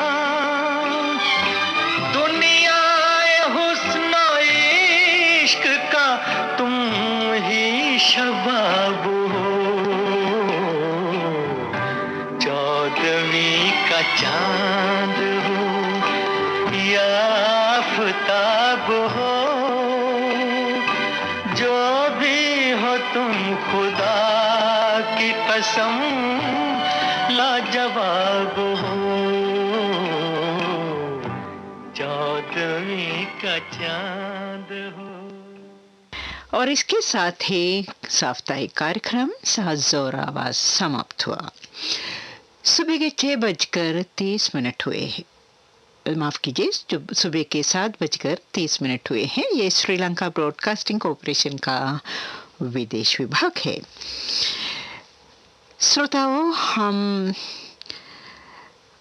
Speaker 4: दुनिया हुस्न इश्क का तुम ही शबाब हो, चौदहवीं का चांद हो या आफताब हो। जो भी हो तुम खुदा की कसम लाजवाब हो, चौदहवीं का चांद हो।
Speaker 1: और इसके साथ ही साप्ताहिक कार्यक्रम साज और आवाज समाप्त हुआ। सुबह के 6:30 हुए हैं, माफ कीजिए, जो सुबह के 7:30 हुए हैं। ये श्रीलंका ब्रॉडकास्टिंग कॉरपोरेशन का विदेश विभाग है। श्रोताओं, हम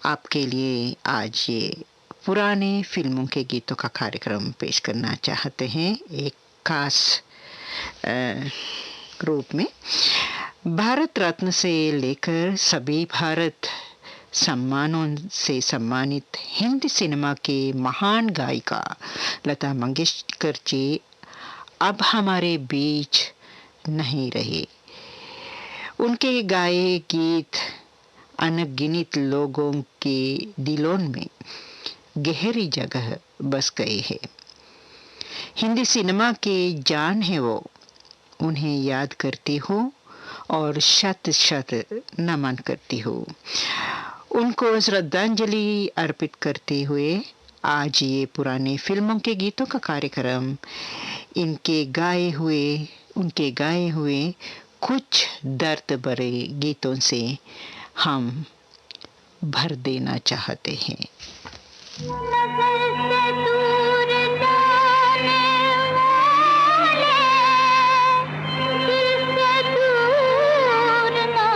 Speaker 1: आपके लिए आज ये पुराने फिल्मों के गीतों का कार्यक्रम पेश करना चाहते हैं, एक खास रूप में। भारत रत्न से लेकर सभी भारत सम्मानों से सम्मानित हिंदी सिनेमा के महान गायिका लता मंगेशकर जी अब हमारे बीच नहीं रहे। उनके गाए गीत अनगिनत लोगों के दिलों में गहरी जगह बस गए हैं। हिंदी सिनेमा की जान है वो, उन्हें याद करती हो और शत शत नमन करती हो। उनको श्रद्धांजलि अर्पित करते हुए आज ये पुराने फिल्मों के गीतों का कार्यक्रम उनके गाए हुए कुछ दर्द भरे गीतों से हम भर देना चाहते हैं।
Speaker 3: नज़र से दूर जाने वाले, दिल से दूर ना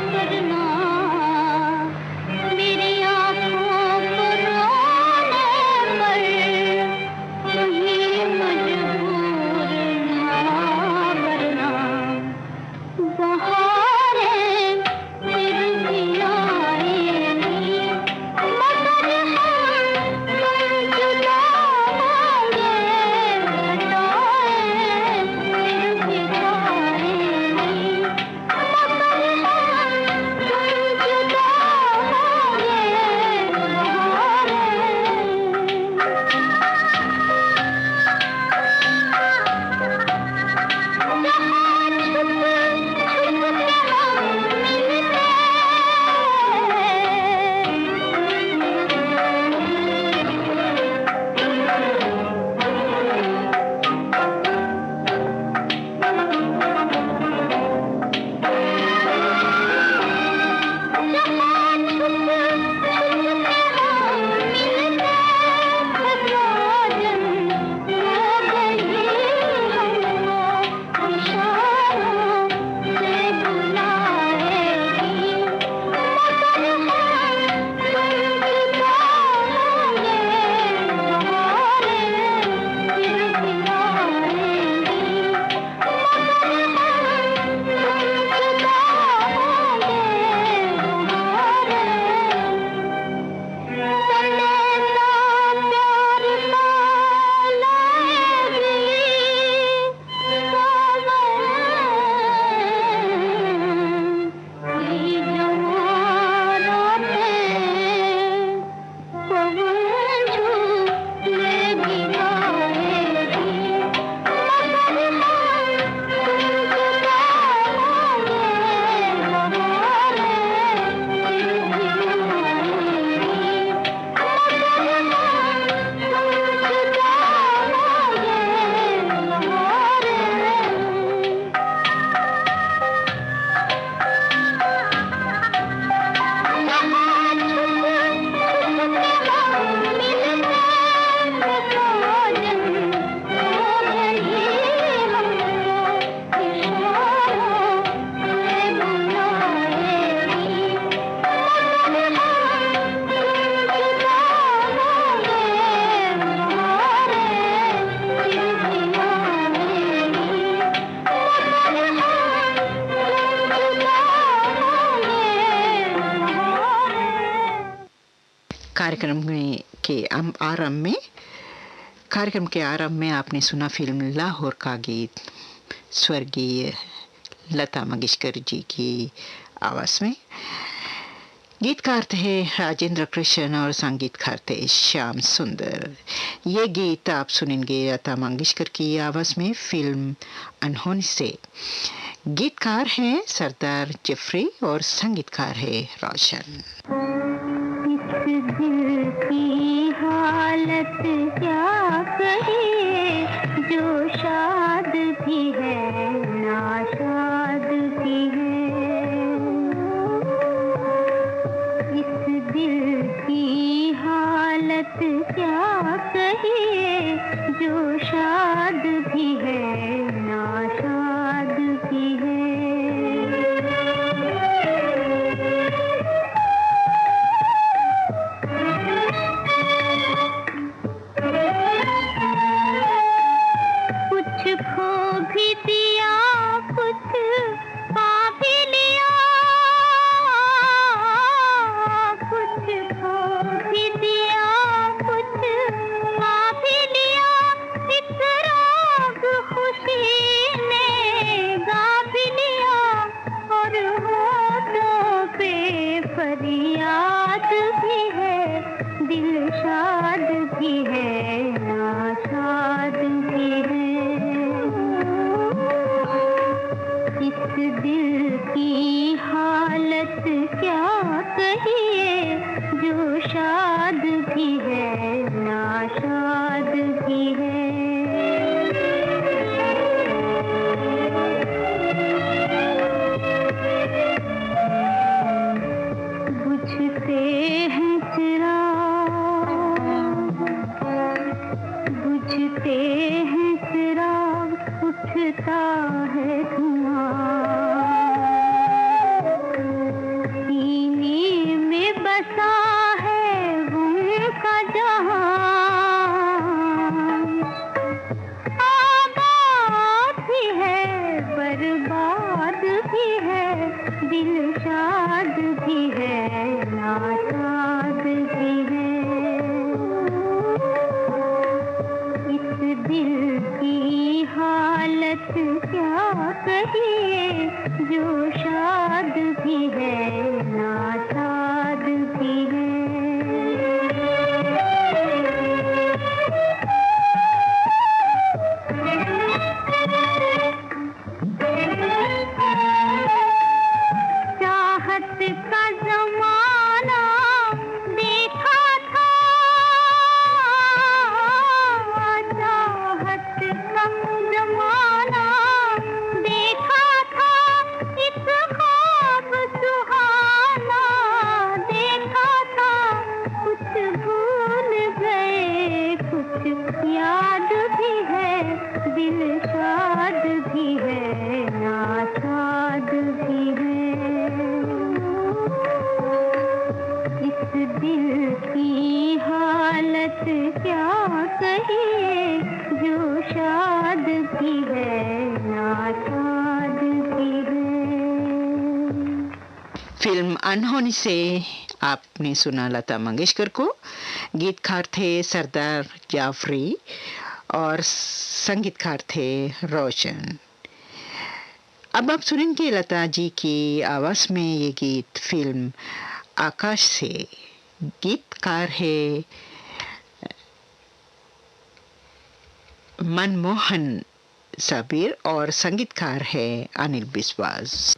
Speaker 3: करना, मेरी आँखों को रोने पर कहीं मजबूर ना करना। बहारें फिर भी आएंगी, मगर हम
Speaker 1: कार्यक्रम के आरंभ में आपने सुना फिल्म लाहौर का गीत स्वर्गीय लता मंगेशकर जी की आवाज़ में। गीतकार थे राजेंद्र कृष्ण और संगीतकार थे श्याम सुंदर। ये गीत आप सुनेंगे लता मंगेशकर की आवाज़ में फिल्म अनहोनी से। गीतकार हैं सरदार जफरी और संगीतकार है रोशन।
Speaker 3: इस दिल की हालत क्या कहे, जो शाद भी है नाशाद भी है। इस दिल की हालत क्या कहे, जो शाद भी है नाशाद भी है।
Speaker 1: फिल्म अनहोनी से आपने सुना लता मंगेशकर को। गीतकार थे सरदार जाफरी और संगीतकार थे रोशन। अब आप सुनेंगे लता जी की आवाज़ में ये गीत फिल्म आकाश से। गीतकार है मनमोहन साबिर और संगीतकार है अनिल बिस्वास।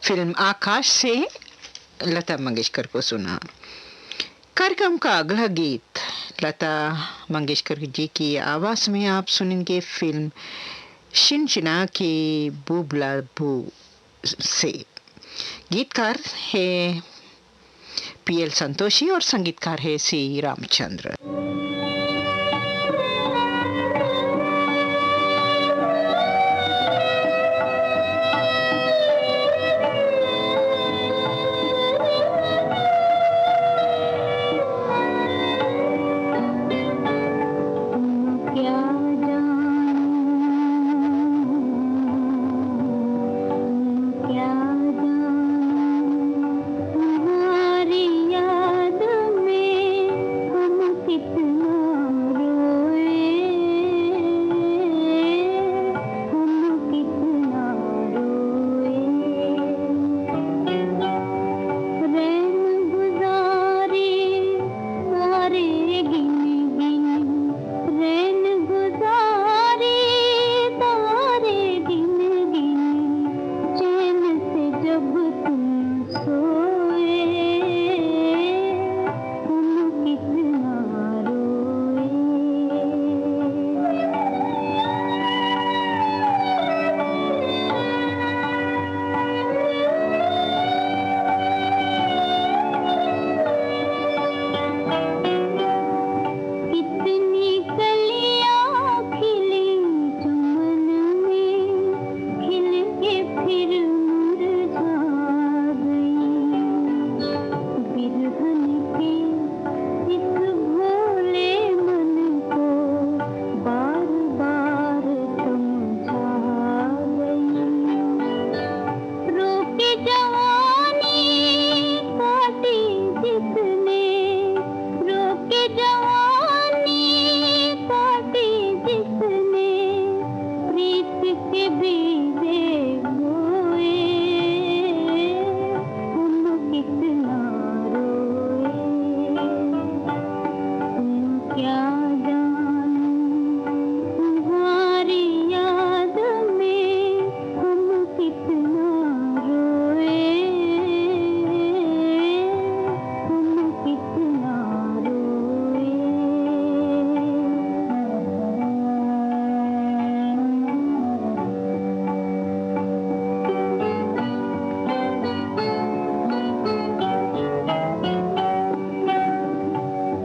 Speaker 1: फिल्म आकाश से लता मंगेशकर को सुना। कार्यक्रम का अगला गीत लता मंगेशकर जी की आवाज में आप सुनेंगे फिल्म शिनशिना के बुबला बू से। गीतकार है पीएल संतोषी और संगीतकार है सी रामचंद्र।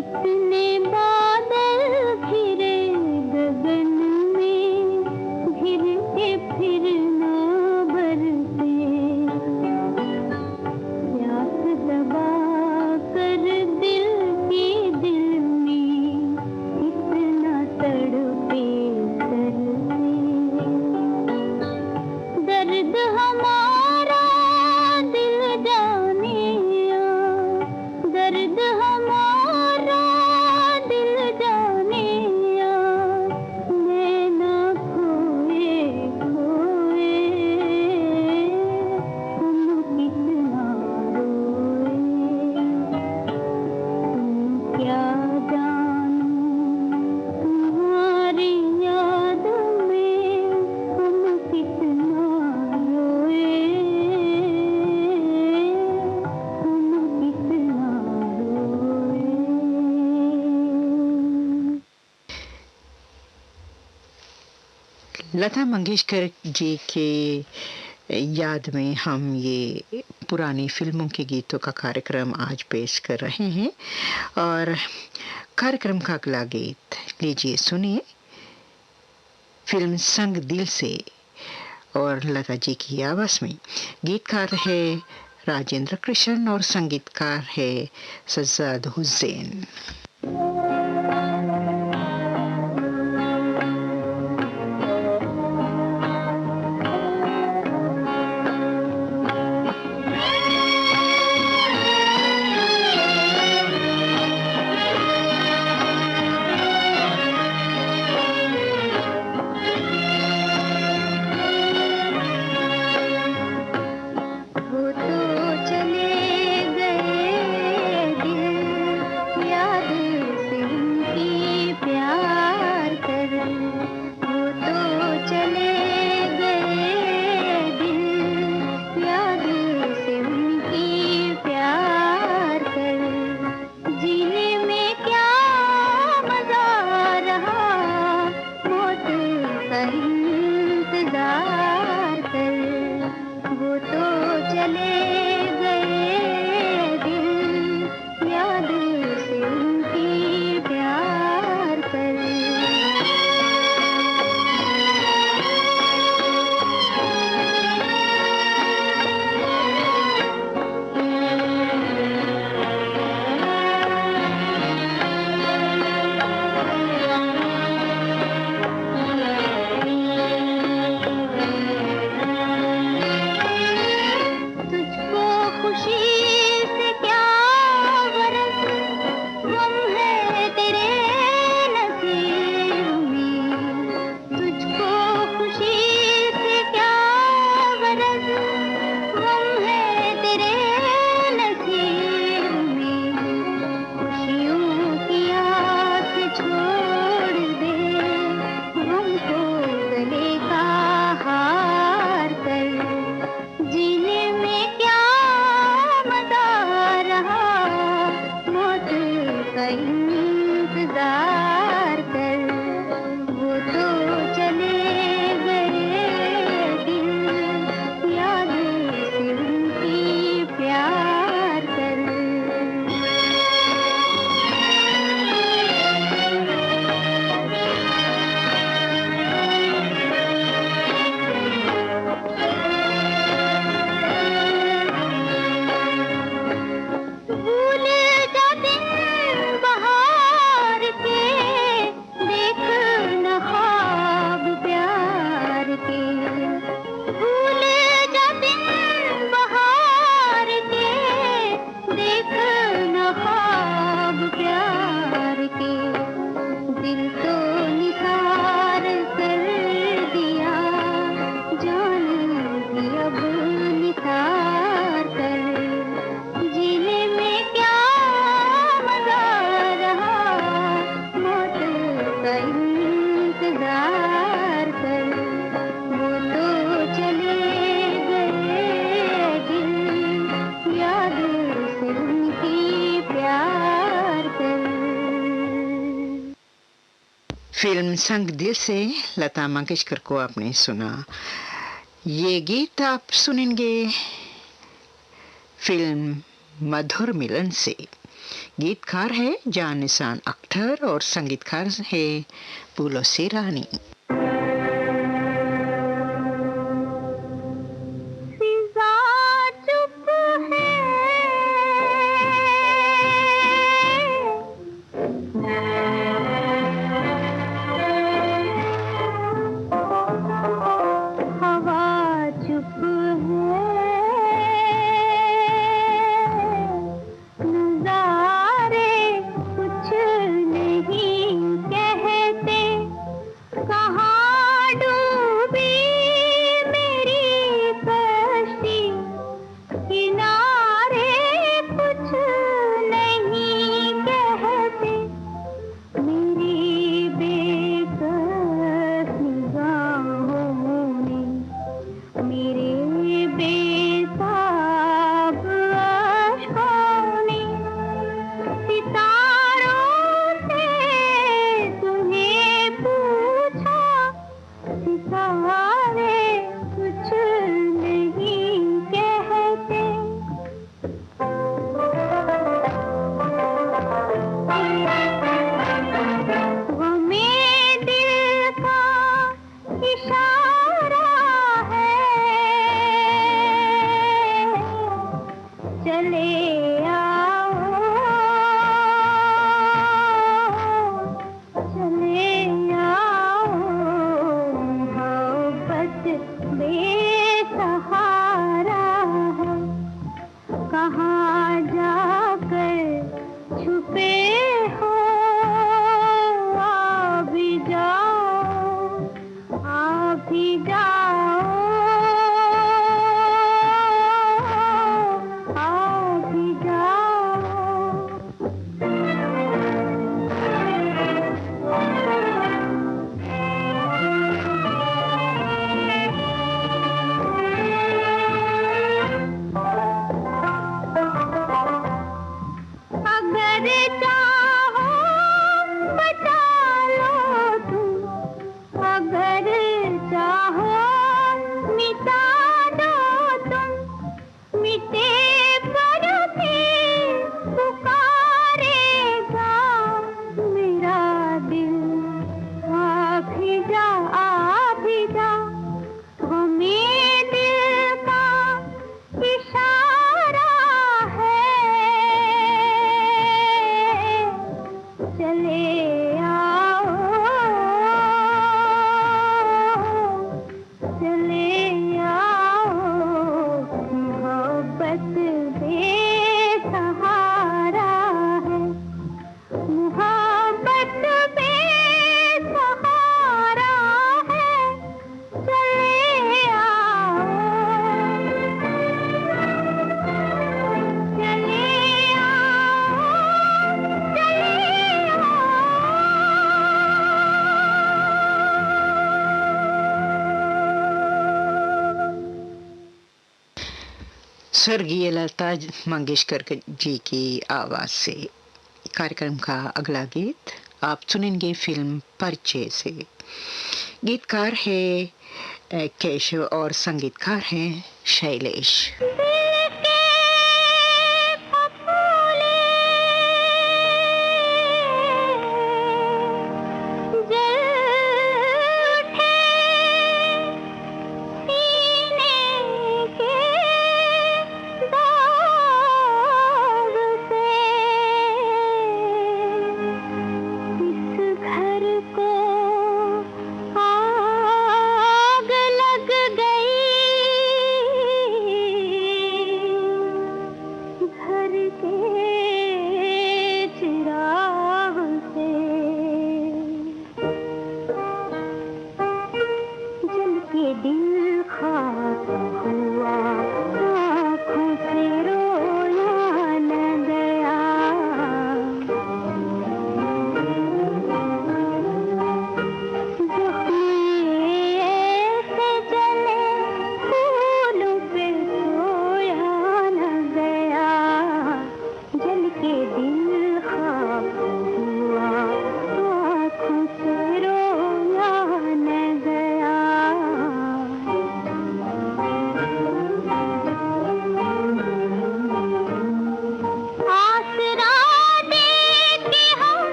Speaker 3: इतने बादल
Speaker 1: लता मंगेशकर जी के याद में हम ये पुरानी फिल्मों के गीतों का कार्यक्रम आज पेश कर रहे हैं और कार्यक्रम का अगला गीत लीजिए सुनिए फिल्म संग दिल से और लता जी की आवाज में। गीतकार है राजेंद्र कृष्ण और संगीतकार है सज्जाद हुसैन। फिल्म संग दिल से लता मंगेशकर को आपने सुना। ये गीत आप सुनेंगे फिल्म मधुर मिलन से। गीतकार है जान निसार अख्तर और संगीतकार है बुलो सिरानी।
Speaker 3: कहाँ दिल आ भी जा वो मेरे दिल का इशारा है चले आओ चले आओ मोहब्बत बेसहारा है मोहब्बत बेसहारा है चले आओ चले
Speaker 1: स्वर्गीय लता मंगेशकर जी की आवाज से कार्यक्रम का अगला गीत आप सुनेंगे फिल्म परिचय से। गीतकार है केशव और संगीतकार हैं शैलेश।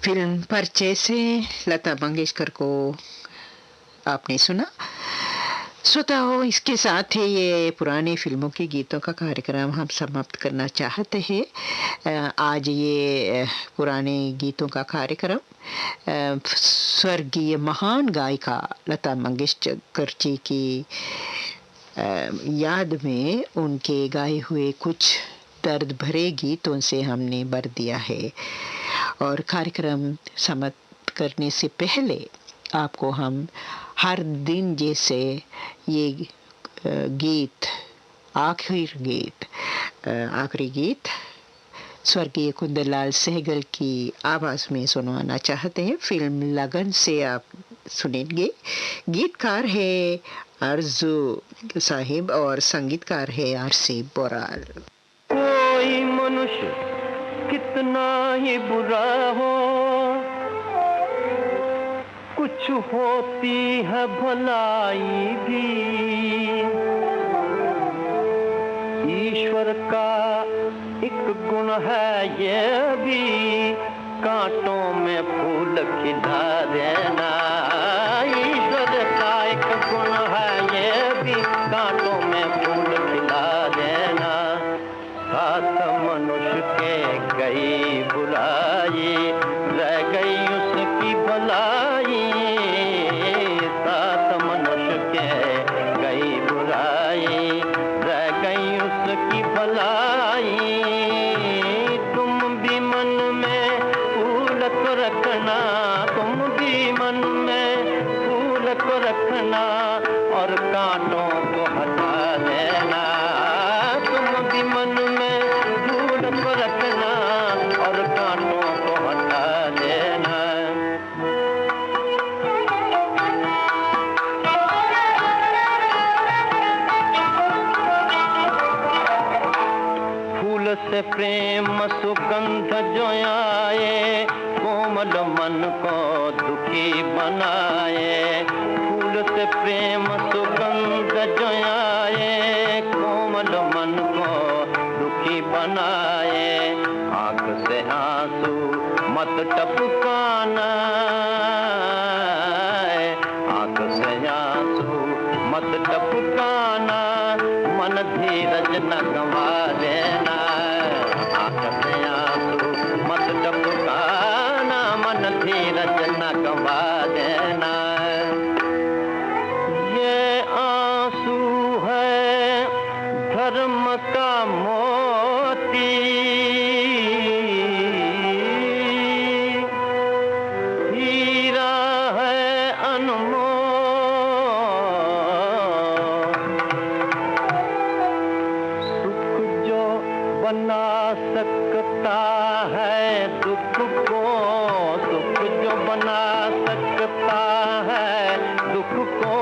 Speaker 1: फिल्म परिचय से लता मंगेशकर को आपने सुना। श्रोताओं, इसके साथ ही ये पुराने फिल्मों के गीतों का कार्यक्रम हम समाप्त करना चाहते हैं। आज ये पुराने गीतों का कार्यक्रम स्वर्गीय महान गायिका लता मंगेशकर जी की याद में उनके गाए हुए कुछ दर्द भरे गीतों से हमने भर दिया है। और कार्यक्रम समाप्त करने से पहले आपको हम हर दिन जैसे ये गीत आखिरी गीत स्वर्गीय कुंदनलाल सहगल की आवाज़ में सुनवाना चाहते हैं। फिल्म लगन से आप सुनेंगे। गीतकार है अर्जू साहिब और संगीतकार है आरसी बोराल।
Speaker 2: कोई मनुष्य कितना ही बुरा हो, कुछ होती है भलाई भी। ईश्वर का एक गुण है ये भी, कांटों में फूल खिला देना। ईश्वर का एक गुण है ये भी, कांटों में फूल खिला देना। साथ मनुष्य के गई बुराई, रह गई उसकी भलाई। साथ मनुष्य के गई बुराई, रह गई उसकी भलाई। तुम भी मन में फूल को रखना, तुम भी मन में फूल को रखना, और कांटों को हटा देना। तुम भी मन में फूल को रखना, और कांटों को हटा देना। फूल से प्रेम सुगंध जो आए, कोमल मन को दुखी बनाए। फूल से प्रेम सुगंध जो आए, कोमल मन को दुखी बनाए। आंख से आंसू मत टपकाना, आंख से आंसू मत टपकाना, मन धीरज न गंवा देना। आंख से आंसू मत टपकाना, मन धीरज न गंवा देना। ये आंसू है धर्म का मोती, हीरा है अनमोल। सुख जो बना सकता है दुख को, सुख जो बना सकता है दुख को,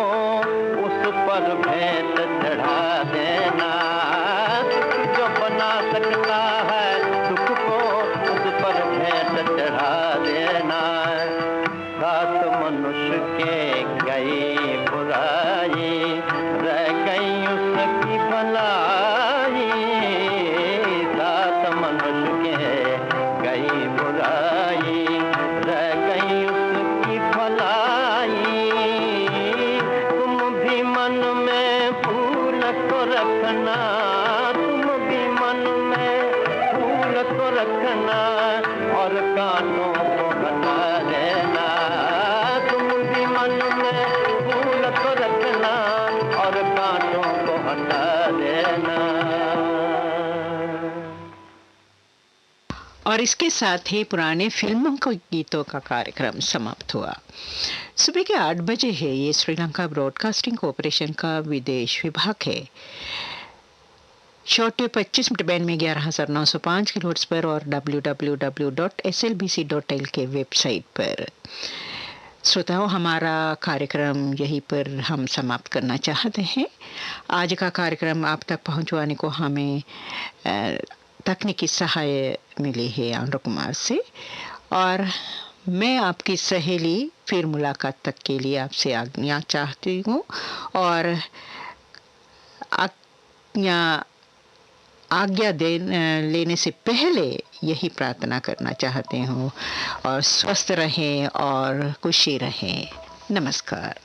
Speaker 2: उस पर भेंट चढ़ा देना। सुख जो बना सकता है दुख को, उस पर भेंट चढ़ा देना। साथ मनुष्य के गई बुराई, रह गई उसकी भलाई। साथ मनुष्य के गई बुराई, रह गई उसकी भलाई। तुम भी मन में फूल को रखना, तुम भी मन में फूल को रखना, और कांटों को हटा देना। तुम भी मन में फूल को रखना, और कांटों को हटा देना।
Speaker 1: और इसके साथ ही पुराने फिल्मों के गीतों का कार्यक्रम समाप्त हुआ। सुबह के 8 बजे है। ये श्रीलंका ब्रॉडकास्टिंग कॉरपोरेशन का विदेश विभाग है। शॉर्टवेव 25 मीटर बैंड में 11,905 किलोहर्ट्ज़ पर और www.slbc.il के वेबसाइट पर। श्रोताओं, हमारा कार्यक्रम यहीं पर हम समाप्त करना चाहते हैं। आज का कार्यक्रम आप तक पहुंचवाने को हमें तकनीकी सहाय मिली है आंध्र कुमार से, और मैं आपकी सहेली फिर मुलाकात तक के लिए आपसे आज्ञा चाहती हूँ, और आज्ञा लेने से पहले यही प्रार्थना करना चाहते हूँ, और स्वस्थ रहें और खुशी रहें। नमस्कार।